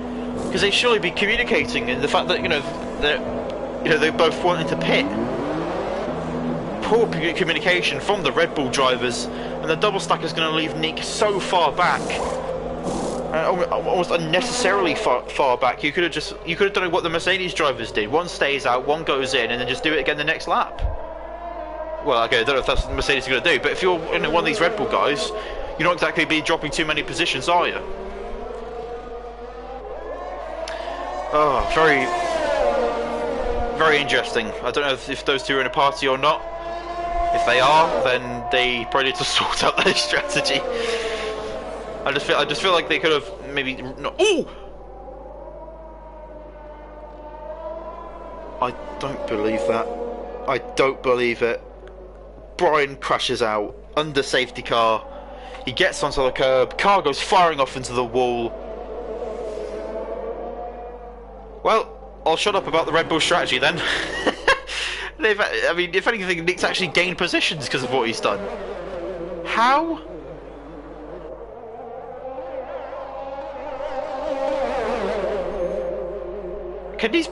because they surely be communicating. And the fact that they're both wanting to pit. Poor communication from the Red Bull drivers, and the double stack is going to leave Nick so far back, almost unnecessarily far back. You could have done what the Mercedes drivers did. One stays out, one goes in, and then just do it again the next lap. Well, okay, I don't know if that's what Mercedes is going to do, but if you're one of these Red Bull guys, you're not exactly be dropping too many positions, are you? Oh, very, very interesting. I don't know if those two are in a party or not. If they are, then they probably need to sort out their strategy. I just feel like they could have maybe not. Oh! I don't believe that. I don't believe it. Brian crashes out under safety car. He gets onto the curb. Car goes firing off into the wall. Well, I'll shut up about the Red Bull strategy then. I mean, if anything, Nick's actually gained positions because of what he's done. How? Can these?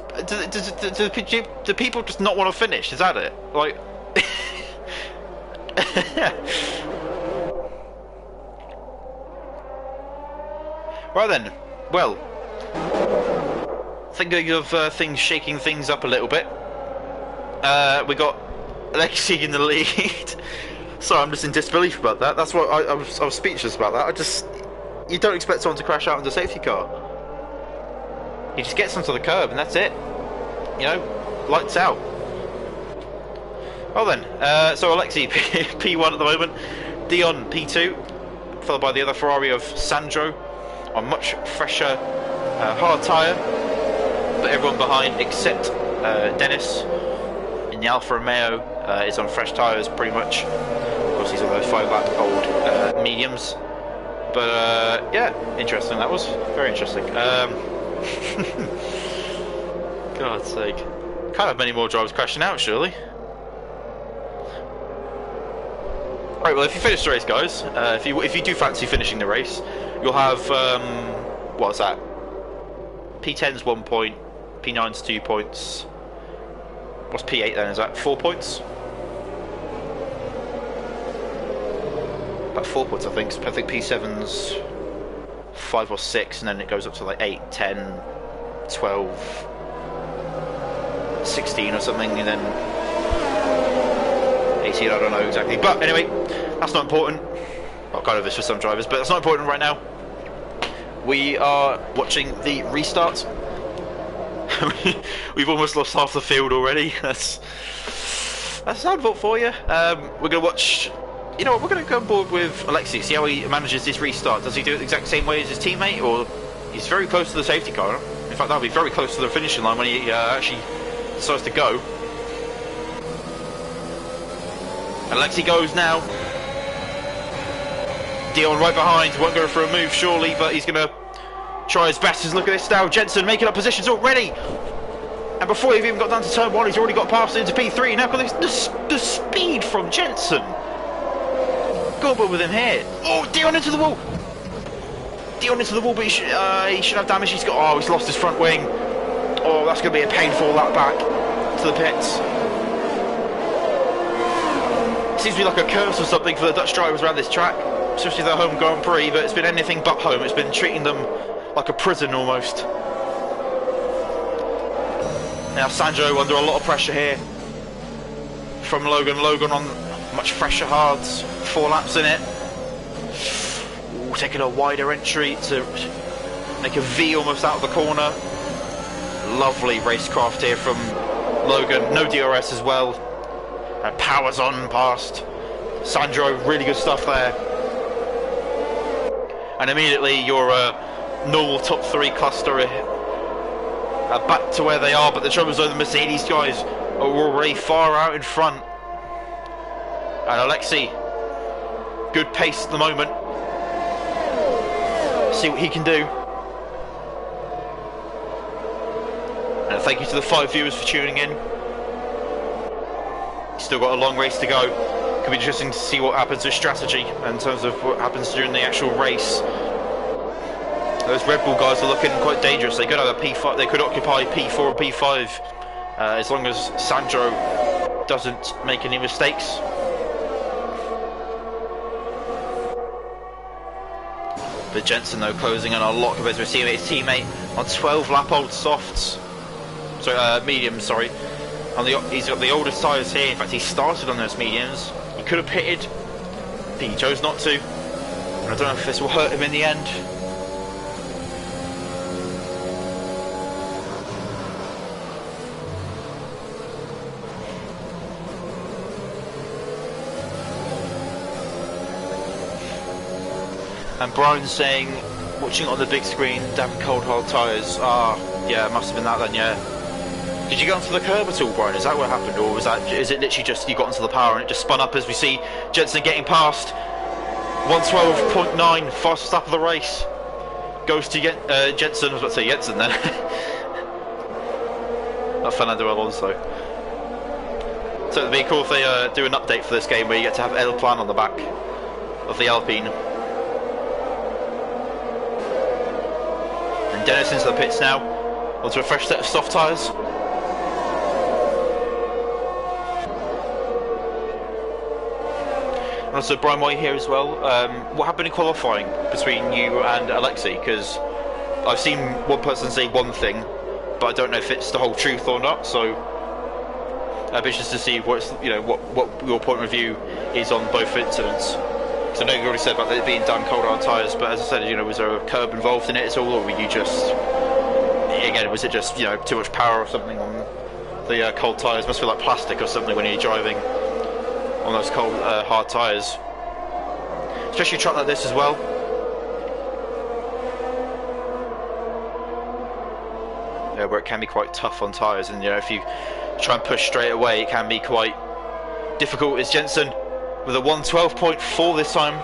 Do people just not want to finish? Is that it? Like. Right then. Well, thinking of things shaking things up a little bit. We got Alexi in the lead. Sorry, I'm just in disbelief about that. That's what I was speechless about that. You don't expect someone to crash out into a safety car. He just gets onto the curb and that's it. You know, lights out. Well then, so Alexi P1 at the moment, Dion P2, followed by the other Ferrari of Sandro on much fresher hard tyre, but everyone behind except Dennis in the Alfa Romeo is on fresh tyres pretty much. Of course he's on those 5-lap old mediums, but yeah, interesting, that was very interesting. God's sake, can't have many more drivers crashing out surely. Right, well, if you finish the race, guys, if you do fancy finishing the race, you'll have what's that? P10's 1 point, P9's 2 points. What's P8 then? Is that 4 points? About 4 points, I think. I think P7's 5 or 6, and then it goes up to like 8, 10, 12, 16 or something, and then 18, I don't know exactly. But anyway, that's not important. Well, kind of is for some drivers, but that's not important right now. We are watching the restart. We've almost lost half the field already. That's Zandvoort for you. We're going to watch... You know what, we're going to go on board with Alexi, see how he manages this restart. Does he do it the exact same way as his teammate, or he's very close to the safety car? In fact, that'll be very close to the finishing line when he actually decides to go. Alexi goes now. Dion right behind, won't go for a move surely, but he's going to try his best. Look at this now, Jensen making up positions already. And before he's even got down to turn 1, he's already got past into P3. Now got the speed from Jensen. Go on with him here. Oh, Dion into the wall. Dion into the wall, but he should have damage. He's lost his front wing. Oh, that's going to be a painful lap back to the pits. Seems to be like a curse or something for the Dutch drivers around this track, especially their home Grand Prix, but it's been anything but home. It's been treating them like a prison almost. Now Sandro under a lot of pressure here from Logan. Logan on much fresher hards, 4 laps in it. Ooh, taking a wider entry to make a V almost out of the corner. Lovely racecraft here from Logan. No DRS as well. Powers on past Sandro, really good stuff there. And immediately your normal top 3 cluster are back to where they are, but the trouble is the Mercedes guys are already far out in front. And Alexi, good pace at the moment. See what he can do. And thank you to the 5 viewers for tuning in. Still got a long race to go. Could be interesting to see what happens with strategy in terms of what happens during the actual race. Those Red Bull guys are looking quite dangerous. They could have a P5. They could occupy P4 and P5 as long as Sandro doesn't make any mistakes. But Jensen though closing on a lot compared to his teammate on 12-lap-old softs. So mediums, sorry. He's got the oldest tyres here. In fact, he started on those mediums. He could have pitted, but he chose not to. And I don't know if this will hurt him in the end. And Brian's saying, watching it on the big screen, damn cold hard tyres. Ah, yeah, it must have been that then, yeah. Did you get onto the curb at all, Brian? Is that what happened, or is it literally just you got onto the power and it just spun up as we see Jensen getting past 112.9, fastest lap of the race. Goes to Jensen, I was about to say Jensen then. Not Fernando Alonso. So it'd be cool if they do an update for this game where you get to have El Plan on the back of the Alpine. And Dennis into the pits now, onto a fresh set of soft tyres. Also, Brian, while you're here as well, what happened in qualifying between you and Alexi? Because I've seen one person say one thing, but I don't know if it's the whole truth or not. So I'm anxious to see what your point of view is on both incidents. Because I know you already said about it being damn cold hard tyres, but as I said, was there a curb involved in it at all, or were you just, again, was it just too much power or something on the cold tyres? Must feel like plastic or something when you're driving. on those cold, hard tyres. Especially a track like this as well. Where it can be quite tough on tyres, and you know, if you try and push straight away, it can be quite difficult. It's Jensen with a 1:12.4 this time.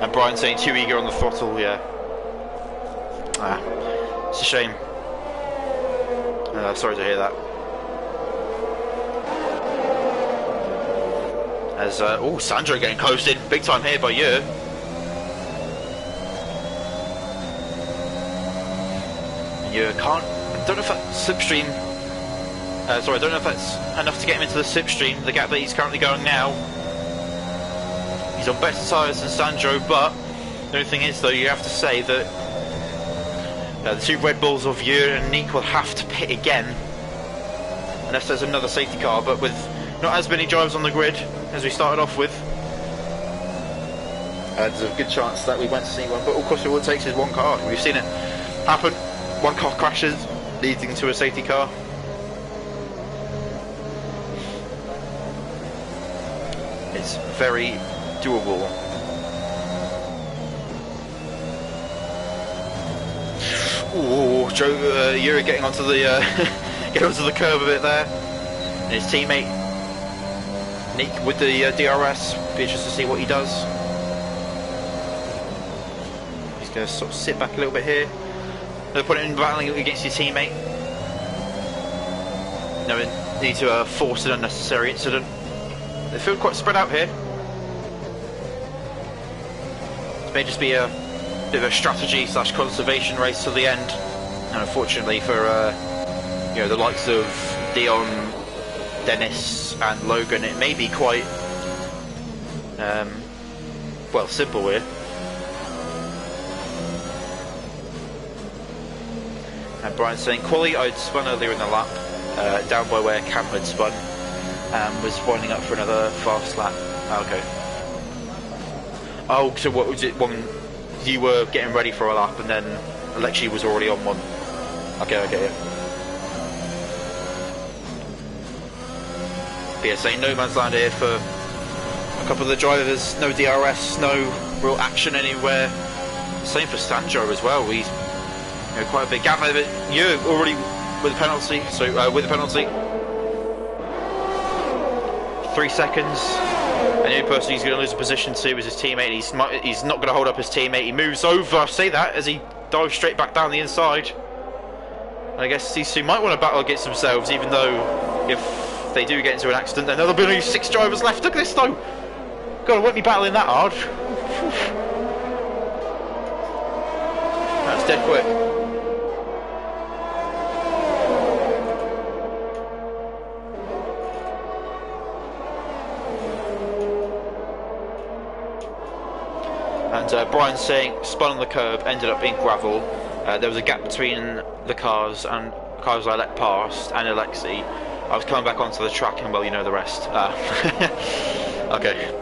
And Brian saying too eager on the throttle, yeah. It's a shame. Sorry to hear that. As Sandro getting close in big time here by you. You can't. I don't know if that's slipstream. Sorry, I don't know if that's enough to get him into the slipstream. The gap that he's currently going now. He's on better tyres than Sandro, but the only thing is, though, you have to say that the two Red Bulls of Yer and Nick will have to pit again, unless there's another safety car. But with not as many drivers on the grid as we started off with, there's a good chance that we won't see one. But of course, all it takes is one car. We've seen it happen. One car crashes, leading to a safety car. It's very doable. Ooh, Joe, Yuri getting onto the getting onto the curb a bit there. And his teammate Nick with the DRS. Be interested to see what he does. He's going to sort of sit back a little bit here. No point in battling against your teammate. No need to force an unnecessary incident. They feel quite spread out here. This may just be a bit of a strategy / conservation race to the end. And unfortunately for you know, the likes of Dion, Dennis and Logan, it may be quite well, simple here. And Brian's saying, quality, I'd spun earlier in the lap, down by where Cam had spun, and was winding up for another fast lap. Okay. Oh, so what was it when you were getting ready for a lap and then Alexi was already on one? Okay, yeah. But yeah, saying no man's land here for a couple of the drivers, no DRS, no real action anywhere. Same for Sandro as well. He's quite a big gap over. You already with a penalty, so with a penalty, 3 seconds. And the only person he's going to lose a position to is his teammate. He's not going to hold up his teammate. He moves over. I say that as he dives straight back down the inside. And I guess these two might want to battle against themselves, even though if they do get into an accident, then there'll be only 6 drivers left. Look at this though. God, I won't be battling that hard. That's dead quick. And Brian's saying, spun on the curb, ended up being gravel. There was a gap between the cars and cars I let past and Alexi. I was coming back onto the track and, well, you know the rest. Okay.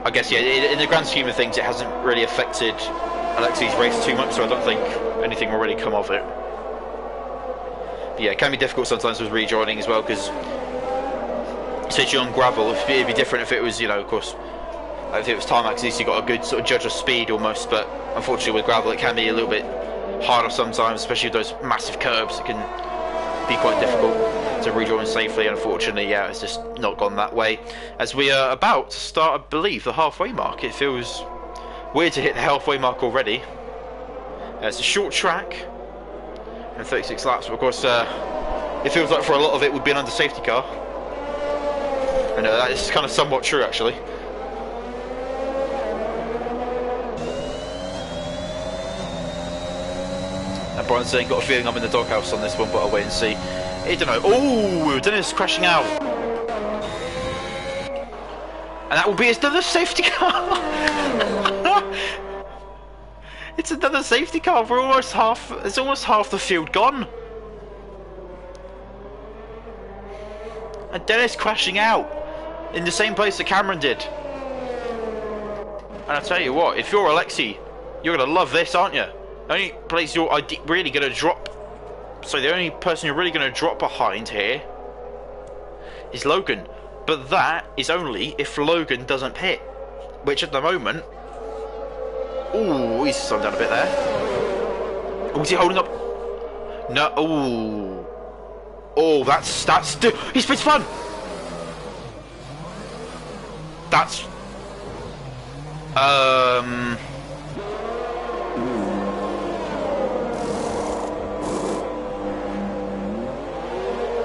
I guess, yeah, in the grand scheme of things, it hasn't really affected Alexi's race too much, so I don't think anything will really come of it. But yeah, it can be difficult sometimes with rejoining as well, because since you're on gravel, it'd be different if it was, of course, if it was tarmac, at least you got a good sort of judge of speed almost, but unfortunately with gravel it can be a little bit harder sometimes, especially with those massive curbs. It can be quite difficult to rejoin safely. Unfortunately, yeah, it's just not gone that way. As we are about to start, I believe, the halfway mark. It feels weird to hit the halfway mark already. It's a short track and 36 laps, but of course it feels like for a lot of it we've been under safety car, and that is kind of somewhat true actually. And Brian's saying, got a feeling I'm in the doghouse on this one, but I'll wait and see. I don't know. Oh, Dennis crashing out. And that will be another safety car. It's another safety car. We're almost half. It's almost half the field gone. And Dennis crashing out in the same place that Cameron did. And I tell you what, if you're Alexi, you're gonna love this, aren't you? The only place you're really gonna drop So the only person you're really going to drop behind here is Logan. But that is only if Logan doesn't pit. Which at the moment... Ooh, he's slowing down a bit there. Oh, is he holding up? No, ooh. Oh, that's... He's pitted fun! That's...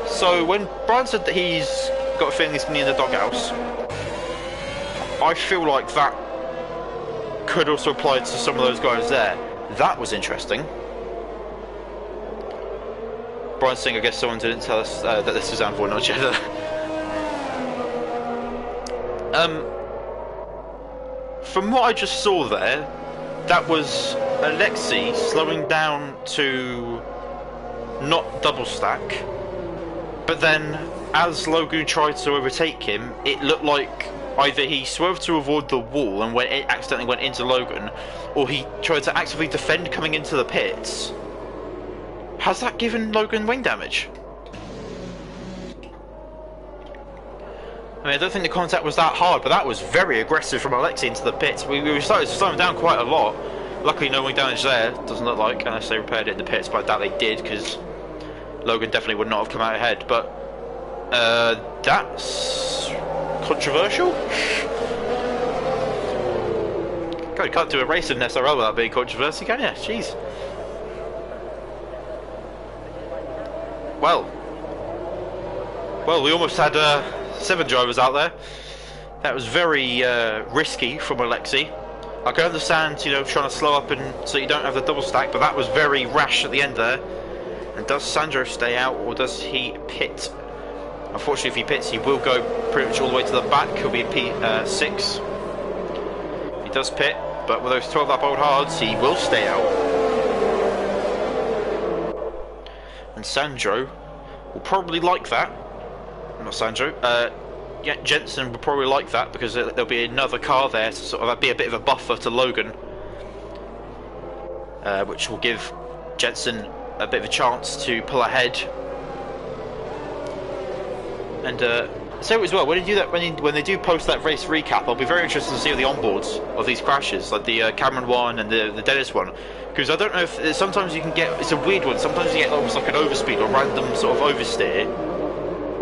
So when Brian said that he's got a feeling he's going to be in the doghouse, I feel like that could also apply to some of those guys there. That was interesting. Brian's saying, I guess someone didn't tell us that this was Anvil, not Cheddar. From what I just saw there, that was Alexei slowing down to not double stack, but then as Logan tried to overtake him, it looked like either he swerved to avoid the wall and accidentally went into Logan, or he tried to actively defend coming into the pits. Has that given Logan wing damage? I mean, I don't think the contact was that hard, but that was very aggressive from Alexei into the pits. We started to slow him down quite a lot. Luckily, no wing damage there, doesn't look like, unless they repaired it in the pits, but I doubt they did, because Logan definitely would not have come out ahead. But that's controversial. God, you can't do a race in SRL without being controversy, can you? Jeez. Well, we almost had 7 drivers out there. That was very risky from Alexei. I can understand, you know, trying to slow up and so you don't have the double stack, but that was very rash at the end there. And does Sandro stay out, or does he pit? Unfortunately, if he pits, he will go pretty much all the way to the back. He'll be in P6. He does pit, but with those 12 lap old hards, he will stay out. And Sandro will probably like that. Not Sandro. Yeah, Jensen will probably like that, because there'll be another car there to sort of be a bit of a buffer to Logan, which will give Jensen a bit of a chance to pull ahead. And so as well, when they do that, when they do post that race recap, I'll be very interested to see the onboards of these crashes, like the Cameron one and the Dennis one, because I don't know if sometimes you can get, it's a weird one. Sometimes you get almost like an overspeed or random sort of oversteer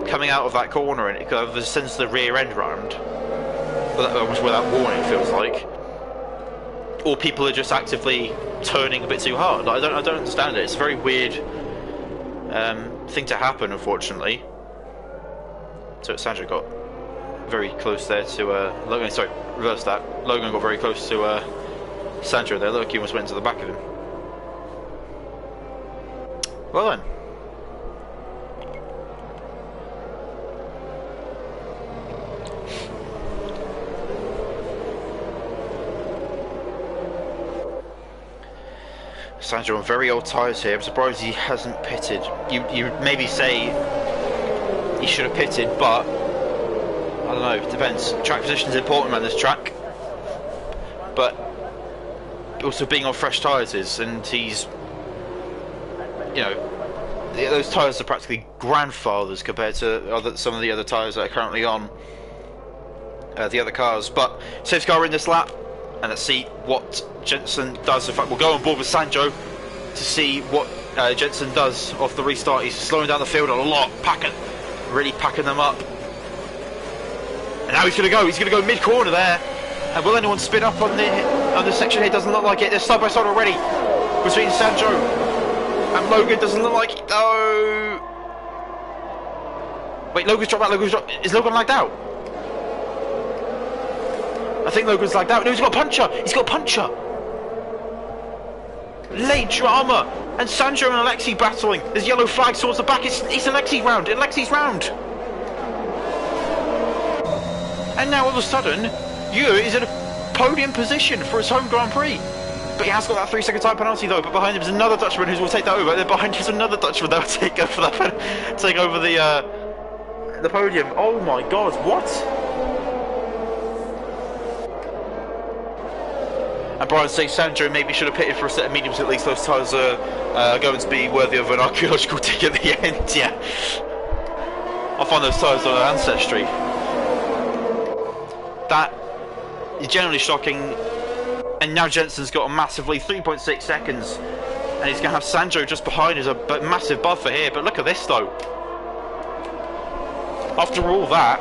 coming out of that corner, and it kind of sends the rear end round, almost without warning, it feels like. Or people are just actively turning a bit too hard. I don't understand it. It's a very weird thing to happen, unfortunately. So Sandro got very close there to Logan. Sorry, reverse that. Logan got very close to Sandro there. Look, he almost went to the back of him. Well then. Sandro on very old tyres here. I'm surprised he hasn't pitted. You maybe say he should have pitted, but I don't know, it depends. Track position is important on this track, but also being on fresh tyres is, and he's, you know, those tyres are practically grandfathers compared to some of the other tyres that are currently on the other cars. But safe car in this lap, and let's see what Jensen does. In fact, we'll go on board with Sandro to see what Jensen does off the restart. He's slowing down the field a lot, really packing them up. And now he's going to go mid-corner there. And will anyone spin up on the section here? Doesn't look like it. They're side by side already between Sandro and Logan. Doesn't look like it. No. Wait, Logan's dropped out. Is Logan lagged out? I think Logan's lagged out. No, he's got a puncher. Late drama. And Sandro and Alexei battling. There's yellow flag towards the back. It's Alexei's round. And now all of a sudden, Yu is in a podium position for his home Grand Prix. But he has got that 3-second time penalty though. But behind him is another Dutchman who will take that over. And then behind him is another Dutchman that will take over the podium. Oh my God! What? And Brian says Sandro maybe should have pitted for a set of mediums, at least those tyres are going to be worthy of an archaeological dig at the end. Yeah, I'll find those tyres on an ancestry. That is generally shocking. And now Jensen's got a massive lead, 3.6 seconds. And he's going to have Sandro just behind as a massive buffer here. But look at this though. After all that,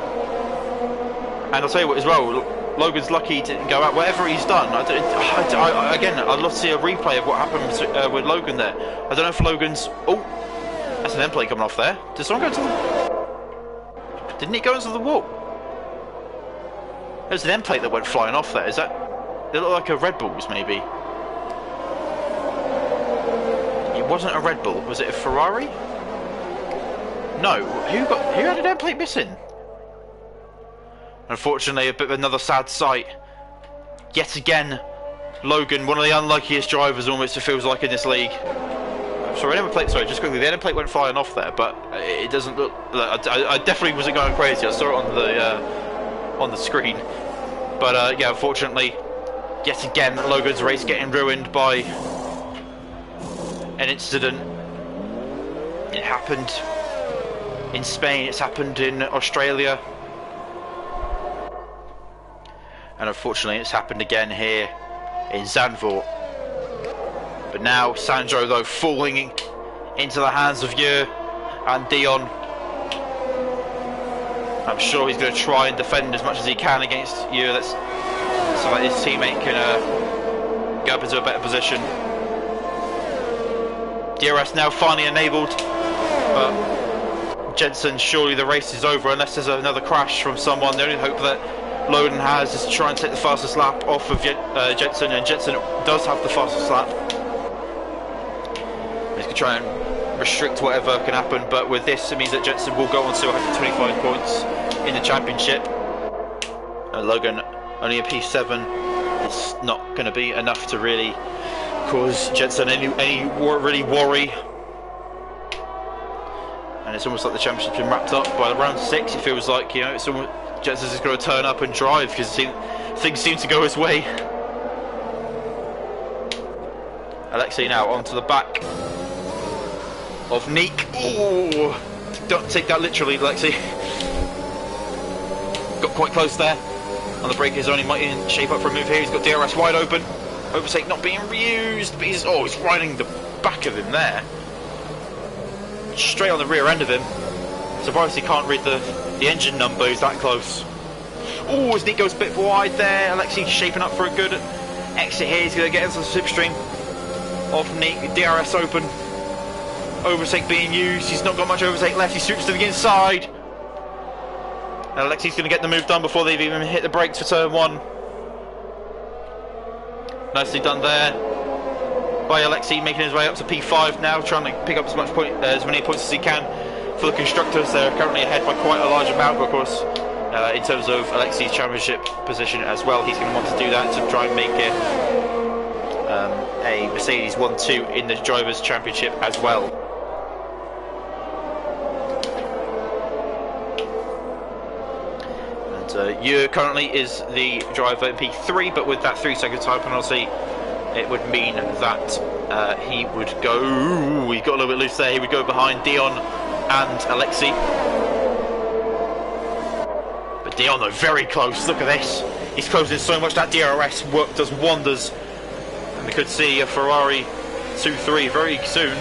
and I'll tell you what as well, Logan's lucky he didn't go out. Whatever he's done, again, I'd love to see a replay of what happened with Logan there. I don't know if Logan's... Oh, that's an end plate coming off there. Did someone go into the... Didn't he go into the wall? There's an end plate that went flying off there. Is that... It looked like a Red Bull's, maybe. It wasn't a Red Bull. Was it a Ferrari? No. Who had an end plate missing? Unfortunately, a bit of another sad sight. Yet again, Logan, one of the unluckiest drivers almost it feels like in this league. Sorry, just quickly, the end plate went flying off there, but it doesn't look... I definitely wasn't going crazy. I saw it on the screen. But yeah, unfortunately, yet again, Logan's race getting ruined by an incident. It happened in Spain, it's happened in Australia. And unfortunately it's happened again here in Zandvoort. But now Sandro though falling into the hands of Yer and Dion. I'm sure he's going to try and defend as much as he can against Yer, so that his teammate can go up into a better position. DRS now finally enabled, but Jensen, surely the race is over unless there's another crash from someone. The only hope that Loden has is to try and take the fastest lap off of Jensen, and Jensen does have the fastest lap. He's going to try and restrict whatever can happen, but with this it means that Jensen will go on to 125 points in the championship. And Logan only a P7. It's not going to be enough to really cause Jensen any really worry. And it's almost like the championship's been wrapped up by round 6. It feels like, you know, it's almost Jensen's just going to turn up and drive because things seem to go his way. Alexei now onto the back of Neek. Oh, don't take that literally, Alexei. Got quite close there. On the brake, his only might in shape up for a move here. He's got DRS wide open. Overtake not being reused, but he's riding the back of him there. Straight on the rear end of him. Surprised he can't read the engine number, he's that close. Oh, as Neek goes a bit wide there. Alexei shaping up for a good exit here. He's going to get into the slipstream of Neek. DRS open. Overtake being used. He's not got much overtake left. He swoops to the inside. And Alexei's going to get the move done before they've even hit the brakes for turn 1. Nicely done there by Alexei, making his way up to P5 now, trying to pick up as many points as he can for the Constructors. They're currently ahead by quite a large amount, but of course, in terms of Alexei's championship position as well, he's going to want to do that to try and make it a Mercedes 1-2 in the Drivers' Championship as well. Yer currently is the driver in P3, but with that 3-second time penalty, it would mean that he would go... Ooh, he got a little bit loose there. He would go behind Dion and Alexei. But Dion, though, very close. Look at this. He's closing so much. That DRS work does wonders. And we could see a Ferrari 2-3 very soon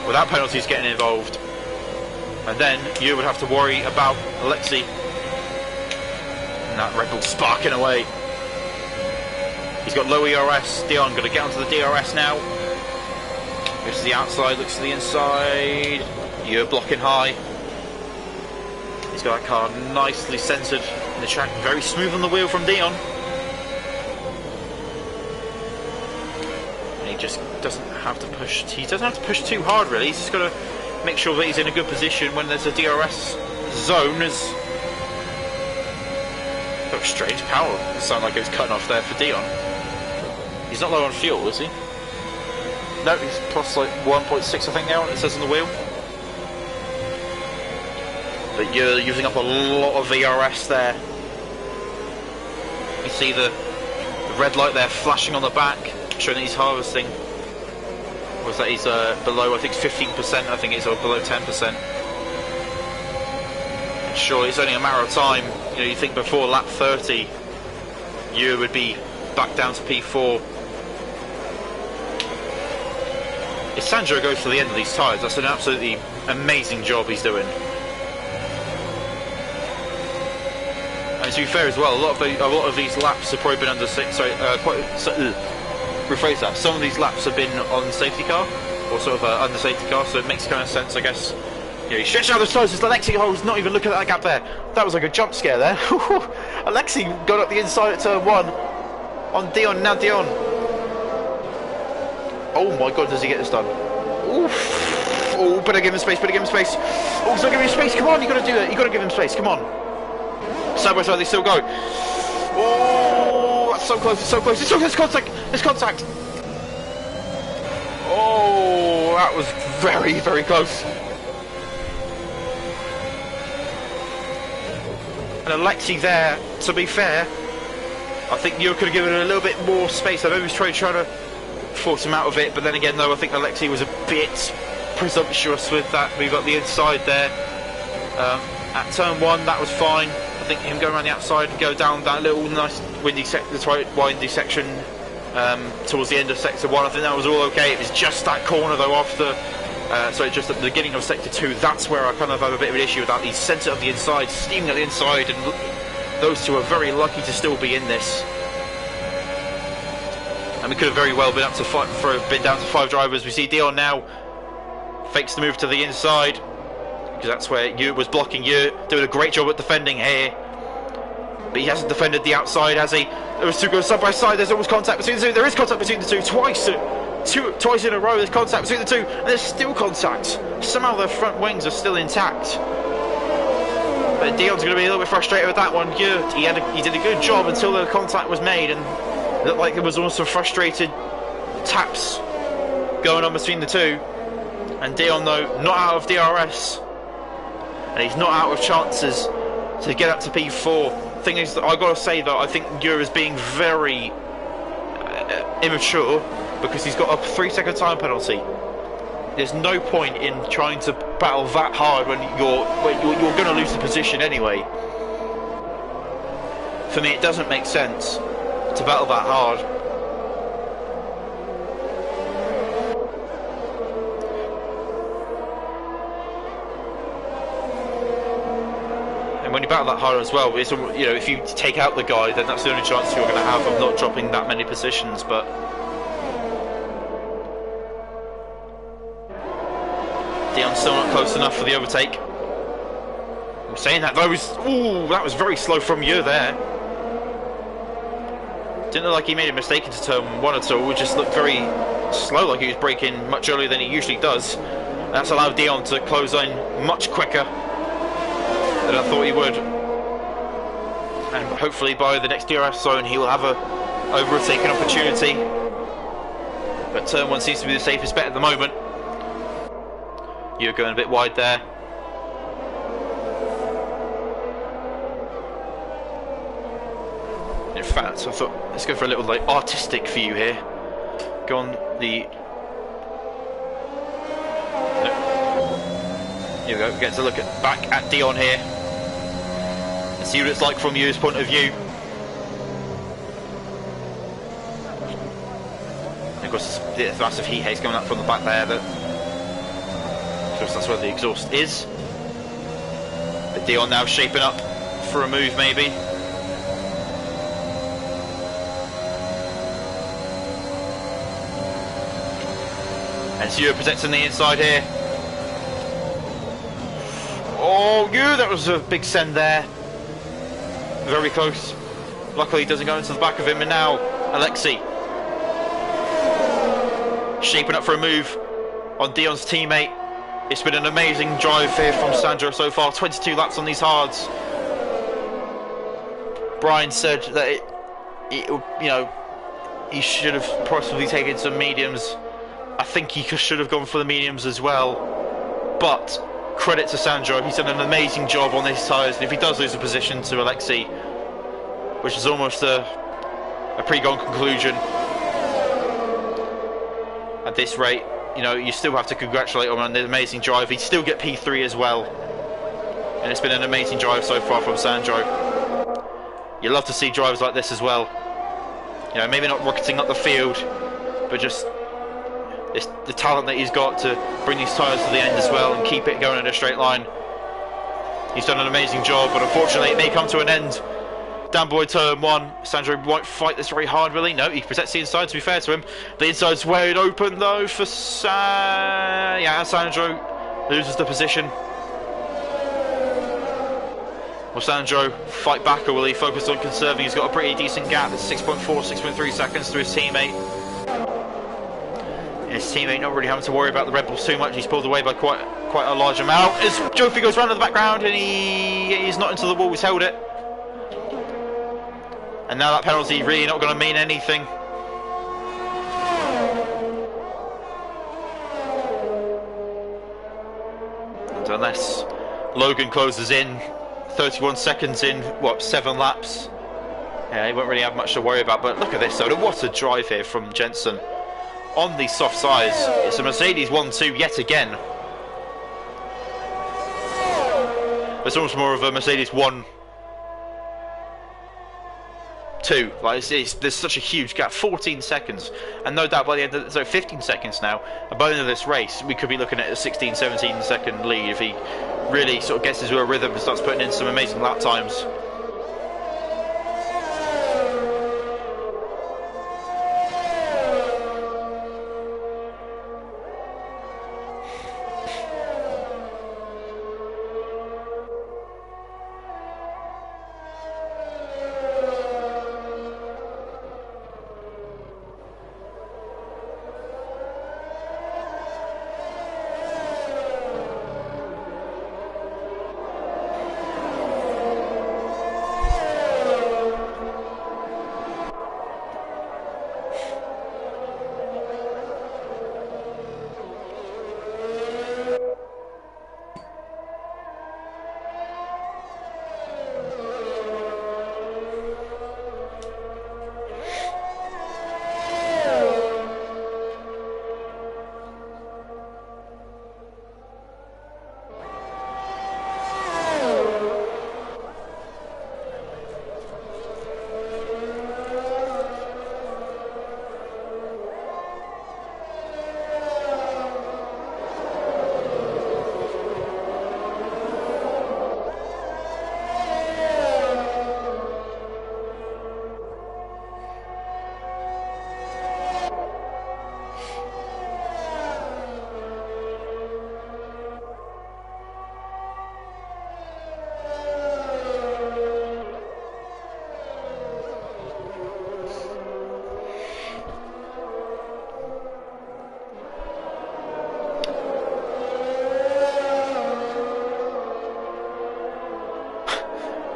without penalties getting involved. And then you would have to worry about Alexei. And that Red Bull sparking away. He's got low ERS. Dion going to get onto the DRS now. Goes to the outside, looks to the inside. You're blocking high. He's got that car nicely centred in the track. Very smooth on the wheel from Dion. And he just doesn't have to push. He doesn't have to push too hard, really. He's just got to make sure that he's in a good position when there's a DRS zone. Got strange power. It sounded like it was cutting off there for Dion. He's not low on fuel, is he? No, he's plus like 1.6 I think now, it says on the wheel. But you're using up a lot of VRS there. You see the red light there flashing on the back, showing that he's harvesting. Was that he's below, I think 15%, I think it's, or below 10%. And surely it's only a matter of time. You know, you think before lap 30, you would be back down to P4. If Sandro goes to the end of these tyres, that's an absolutely amazing job he's doing. And to be fair as well, a lot of these laps have probably been under rephrase that. Some of these laps have been on safety car, or sort of under safety car, so it makes kind of sense, I guess. You know, he stretched out those tyres as Alexi Hole's not even looking at that gap there. That was like a jump scare there. Alexi got up the inside at turn 1 on Dion. Now Dion. Oh my god, does he get this done? Oof. Oh, better give him space, better give him space. Oh, he's not giving him space. Come on, you got to do it. You got to give him space. Come on. Side by side, they still go. Oh, that's so close. It's so close. It's so close. Contact. There's contact. Oh, that was very, very close. And Alexi there, to be fair, I think you could have given it a little bit more space. I know he was trying to force him out of it, but then again, though, I think Alexi was a bit presumptuous with that. We got the inside there. At turn 1, that was fine. I think him going around the outside and go down that little nice windy section towards the end of sector 1, I think that was all okay. It was just that corner though after, just at the beginning of sector 2, that's where I kind of have a bit of an issue with that. The centre of the inside, steaming at the inside, and those two are very lucky to still be in this. And we could have very well been up to been down to 5 drivers. We see Dion now fakes the move to the inside, because that's where Yu was blocking. Yu doing a great job at defending here, but he hasn't defended the outside, has he? Those two go side by side. There's almost contact between the two. There is contact between the two. Twice in a row there's contact between the two, and there's still contact. Somehow their front wings are still intact. But Dion's going to be a little bit frustrated with that one. Yu, he did a good job until the contact was made, and it looked like there was almost some frustrated taps going on between the two. And Dion, though, not out of DRS, and he's not out of chances to get up to P4. Thing is, I got to say though, I think Yu is being very immature, because he's got a 3-second time penalty. There's no point in trying to battle that hard when you're going to lose the position anyway. For me, it doesn't make sense to battle that hard. And when you battle that hard as well, it's, you know, if you take out the guy, then that's the only chance you're going to have of not dropping that many positions. But Dion's still not close enough for the overtake. I'm saying that though, that was very slow from you there. Didn't look like he made a mistake into turn 1 at all. It just looked very slow, like he was braking much earlier than he usually does. That's allowed Dion to close in much quicker than I thought he would. And hopefully by the next DRS zone he will have a overtaking opportunity. But turn 1 seems to be the safest bet at the moment. You're going a bit wide there. In fact, I thought, let's go for a little like artistic view here. Go on the... No. Here we go, we get to look back at Dion here. And see what it's like from Yu's point of view. And of course, there's massive heat haze coming up from the back there. That's where the exhaust is. But Dion now shaping up for a move maybe. And Yu protecting the inside here. Oh, Yu, that was a big send there. Very close. Luckily he doesn't go into the back of him. And now Alexi shaping up for a move on Dion's teammate. It's been an amazing drive here from Sandro so far. 22 laps on these hards. Brian said that he should have possibly taken some mediums. I think he should have gone for the mediums as well. But credit to Sandro, he's done an amazing job on these tyres. And if he does lose a position to Alexi, which is almost a a pre-gone conclusion. At this rate, you know, you still have to congratulate him on the amazing drive. He'd still get P3 as well. And it's been an amazing drive so far from Sandro. You love to see drives like this as well. You know, maybe not rocketing up the field, but just the talent that he's got to bring these tyres to the end as well and keep it going in a straight line. He's done an amazing job, but unfortunately it may come to an end. Down below turn 1, Sandro won't fight this very hard, really. No, he protects the inside, to be fair to him. The inside's wide open, though, for Sandro loses the position. Will Sandro fight back, or will he focus on conserving? He's got a pretty decent gap. It's 6.4, 6.3 seconds to his teammate. And his teammate not really having to worry about the Red Bulls too much. He's pulled away by quite a large amount. As Jofi goes round to the background, and he's not into the wall, he's held it. And now that penalty really not going to mean anything. And unless Logan closes in, 31 seconds in, what, 7 laps? Yeah, he won't really have much to worry about. But look at this, though. What a drive here from Jensen. On these soft sides, it's a Mercedes 1-2 yet again. It's almost more of a Mercedes 1-2. Like there's such a huge gap, 14 seconds, and no doubt by the end of 15 seconds now. By the end of this race, we could be looking at a 16, 17 second lead if he really sort of gets into a rhythm and starts putting in some amazing lap times.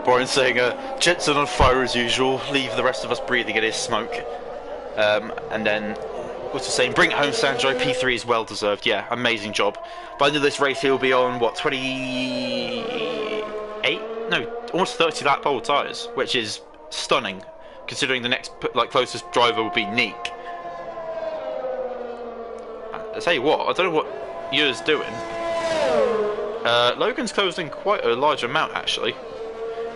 Brian saying, Jensen on fire as usual, leave the rest of us breathing in his smoke. And then, what's he saying, bring it home Sandro, P3 is well deserved. Yeah, amazing job. By the end of this race he'll be on, what, 28? No, almost 30 lap pole tyres, which is stunning, considering the next closest driver will be Neek. I tell you what, I don't know what Yu's doing. Logan's closed in quite a large amount, actually.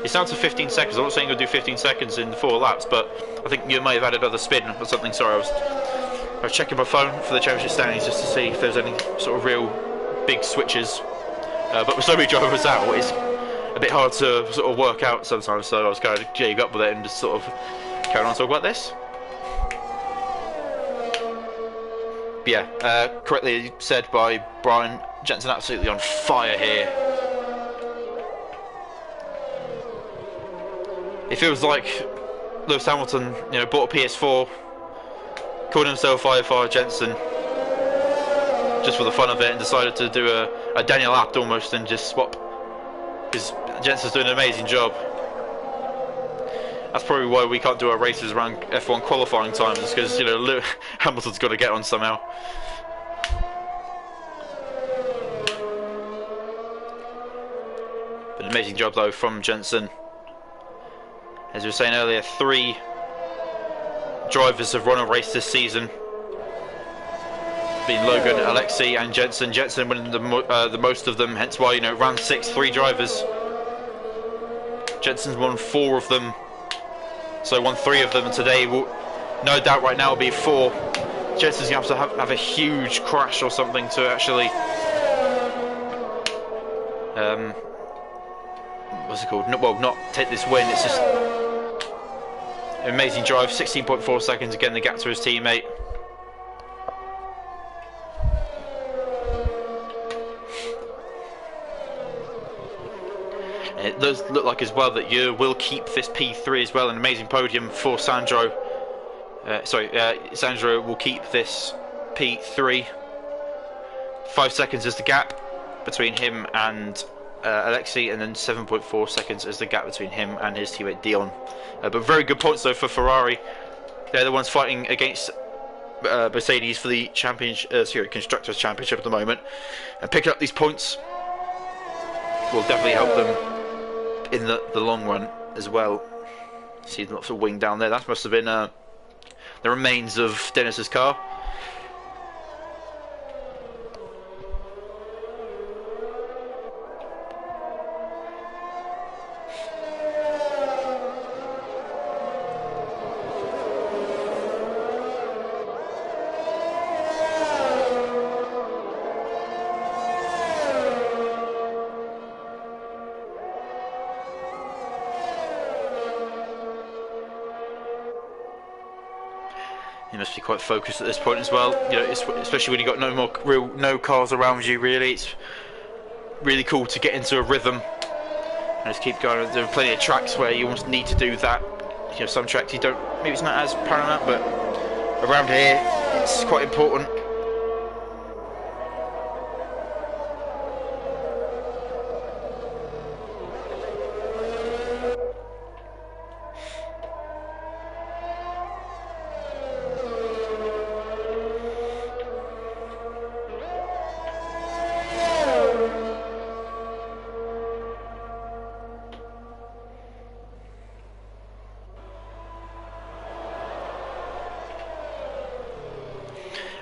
It's down to 15 seconds. I'm not saying he'll do 15 seconds in 4 laps, but I think you may have had another spin or something. Sorry, I was checking my phone for the championship standings just to see if there's any sort of real big switches. But with so many drivers out, it's a bit hard to sort of work out sometimes. So I was kind of jig up with it and just sort of carry on talking about this. But yeah, correctly said by Brian, Jensen absolutely on fire here. It feels like Lewis Hamilton, you know, bought a PS4, called himself IFR Jensen, just for the fun of it, and decided to do a Daniel Abt almost and just swap, because Jensen's doing an amazing job. That's probably why we can't do our races around F1 qualifying times, because, you know, Hamilton's got to get on somehow. But an amazing job though from Jensen. As we were saying earlier, 3 drivers have run a race this season. Been Logan, Alexi and Jensen. Jensen winning the most of them, hence why, you know, round 6, 3 drivers. Jensen's won 4 of them, so won 3 of them, and today will, no doubt right now, will be 4. Jensen's going to have a huge crash or something to actually what's it called? No, well, not take this win. It's just an amazing drive. 16.4 seconds, again the gap to his teammate. And it does look like as well that you will keep this P3 as well. An amazing podium for Sandro. Sandro will keep this P3. 5 seconds is the gap between him and Alexi, and then 7.4 seconds is the gap between him and his teammate Dion. But very good points though for Ferrari. They're the ones fighting against Mercedes for the Constructors Championship at the moment, and picking up these points will definitely help them in the long run as well. See lots of wing down there. That must have been the remains of Dennis's car. You must be quite focused at this point as well. You know, especially when you've got no cars around you. Really, it's really cool to get into a rhythm and just keep going. There are plenty of tracks where you almost need to do that. You know, some tracks you don't. Maybe it's not as paramount, but around here it's quite important.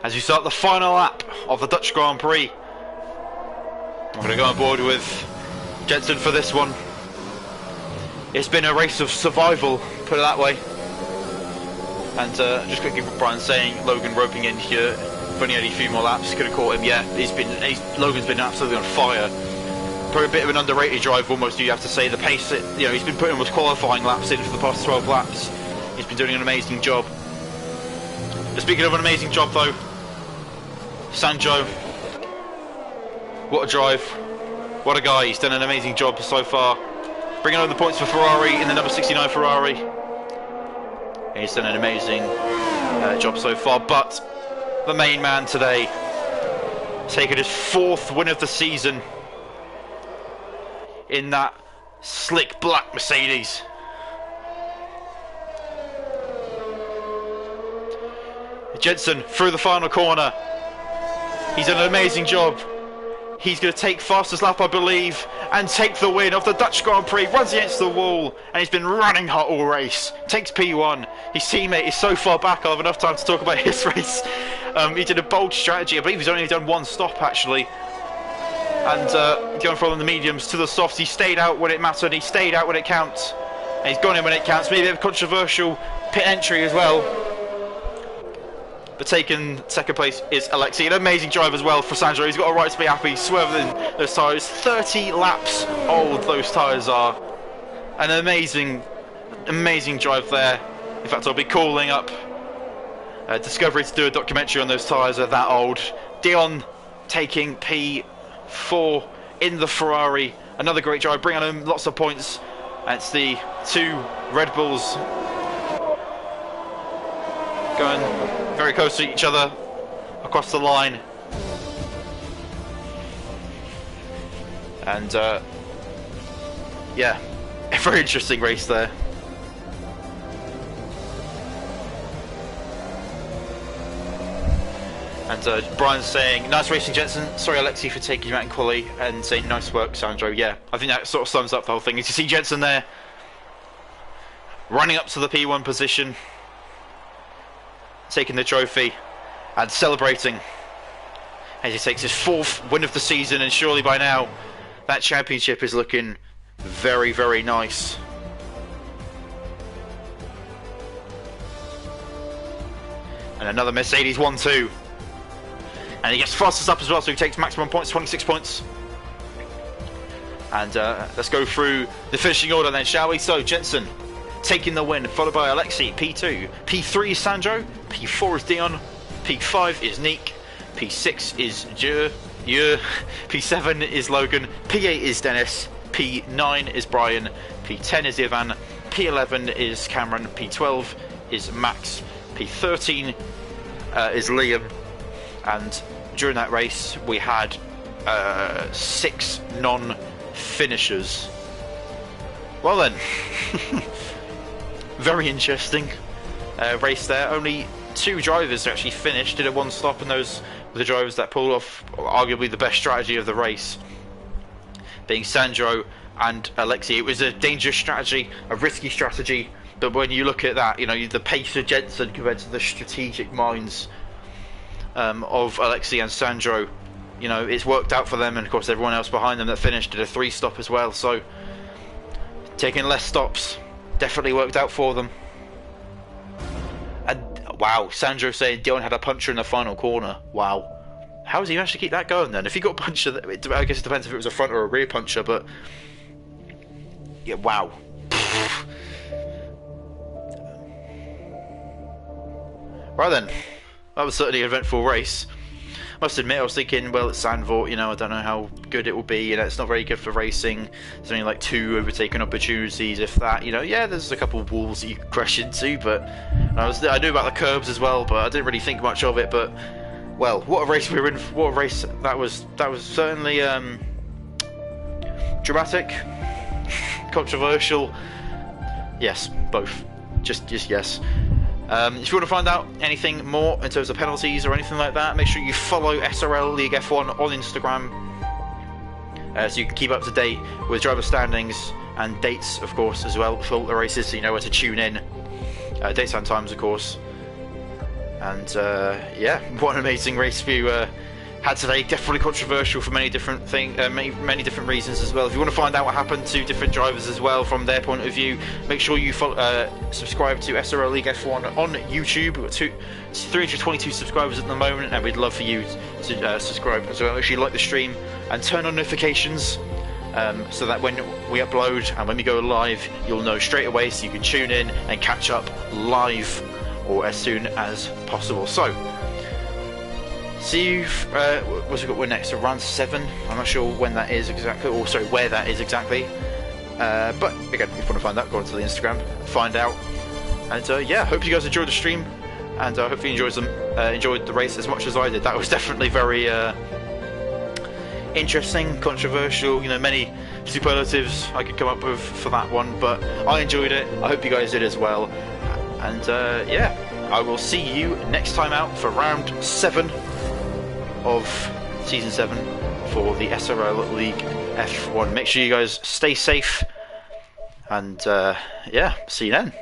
As we start the final lap of the Dutch Grand Prix, I'm going to go on board with Jensen for this one. It's been a race of survival, put it that way. And just quickly, Brian saying Logan roping in here, if only had a few more laps, could have caught him. Yeah, Logan's been absolutely on fire. Probably a bit of an underrated drive, almost. You have to say the pace that he's been putting almost qualifying laps in for the past 12 laps. He's been doing an amazing job. But speaking of an amazing job, though, Sandro, what a drive, what a guy. He's done an amazing job so far, bringing home the points for Ferrari in the number 69 Ferrari. And he's done an amazing job so far, but the main man today, taking his 4th win of the season in that slick black Mercedes. Jensen through the final corner. He's done an amazing job. He's going to take fastest lap, I believe, and take the win of the Dutch Grand Prix. Runs against the wall, and he's been running hot all race. Takes P1. His teammate is so far back, I'll have enough time to talk about his race. He did a bold strategy. I believe he's only done 1 stop, actually. And going from the mediums to the softs, he stayed out when it mattered. He stayed out when it counts. And he's gone in when it counts. Maybe a bit of controversial pit entry as well. But taking 2nd place is Alexi. An amazing drive as well for Sandro. He's got a right to be happy. Swerving those tyres. 30 laps old those tyres are. An amazing drive there. In fact, I'll be calling up Discovery to do a documentary on those tyres are that old. Dion taking P4 in the Ferrari. Another great drive, bringing home lots of points. And it's the 2 Red Bulls going very close to each other across the line. And yeah, a very interesting race there. And Brian's saying, nice racing, Jensen. Sorry, Alexi, for taking you out in quali. And saying, nice work, Sandro. Yeah, I think that sort of sums up the whole thing. As you see Jensen there, running up to the P1 position. taking the trophy and celebrating as he takes his 4th win of the season, and surely by now that championship is looking very, very nice. And another Mercedes 1-2. And he gets fastest up as well, so he takes maximum points, 26 points. And let's go through the finishing order then, shall we? So, Jensen taking the win, followed by Alexei, P2. P3 is Sandro, P4 is Dion, P5 is Nick, P6 is Jur, P7 is Logan, P8 is Dennis, P9 is Brian, P10 is Ivan, P11 is Cameron, P12 is Max, P13 is Liam, and during that race we had 6 non-finishers. Well then, very interesting race there. Only 2 drivers actually finished, did a 1 stop, and those were the drivers that pulled off arguably the best strategy of the race, being Sandro and Alexei. It was a dangerous strategy, a risky strategy, but when you look at that, you know, the pace of Jensen compared to the strategic minds of Alexei and Sandro, you know, it's worked out for them, and of course everyone else behind them that finished did a 3 stop as well, so taking less stops definitely worked out for them. And wow, Sandro saying Dion had a puncher in the final corner. Wow. How does he manage to keep that going then? If he got a puncher, I guess it depends if it was a front or a rear puncher, but yeah, wow. Right then, that was certainly an eventful race. Must admit, I was thinking, well, it's Zandvoort, you know, I don't know how good it will be, you know, it's not very good for racing. There's only like 2 overtaking opportunities, if that, you know. Yeah, there's a couple of walls that you can crash into, but I knew about the curbs as well, but I didn't really think much of it. But well, what a race we were in! What a race that was! That was certainly dramatic, controversial. Yes, both. Just yes. If you want to find out anything more in terms of penalties or anything like that, make sure you follow SRL League F1 on Instagram, so you can keep up to date with driver standings and dates, of course, as well for the races, so you know where to tune in. Dates and times, of course. And yeah, what an amazing race we had today. Definitely controversial for many different many different reasons as well. If you want to find out what happened to different drivers as well from their point of view, make sure you subscribe to SRL League F1 on YouTube. We've got 322 subscribers at the moment, and we'd love for you to subscribe as well. Make sure you like the stream and turn on notifications, so that when we upload and when we go live, you'll know straight away, so you can tune in and catch up live or as soon as possible. So see you. What's we got? We're next to round 7. I'm not sure when that is exactly, or sorry, where that is exactly. But again, if you want to find out, go onto the Instagram, find out. And yeah, hope you guys enjoyed the stream, and I hope you enjoyed the race as much as I did. That was definitely very interesting, controversial. You know, many superlatives I could come up with for that one, but I enjoyed it. I hope you guys did as well. And yeah, I will see you next time out for round 7 of season 7 for the SRL League F1. Make sure you guys stay safe, and yeah, see you then.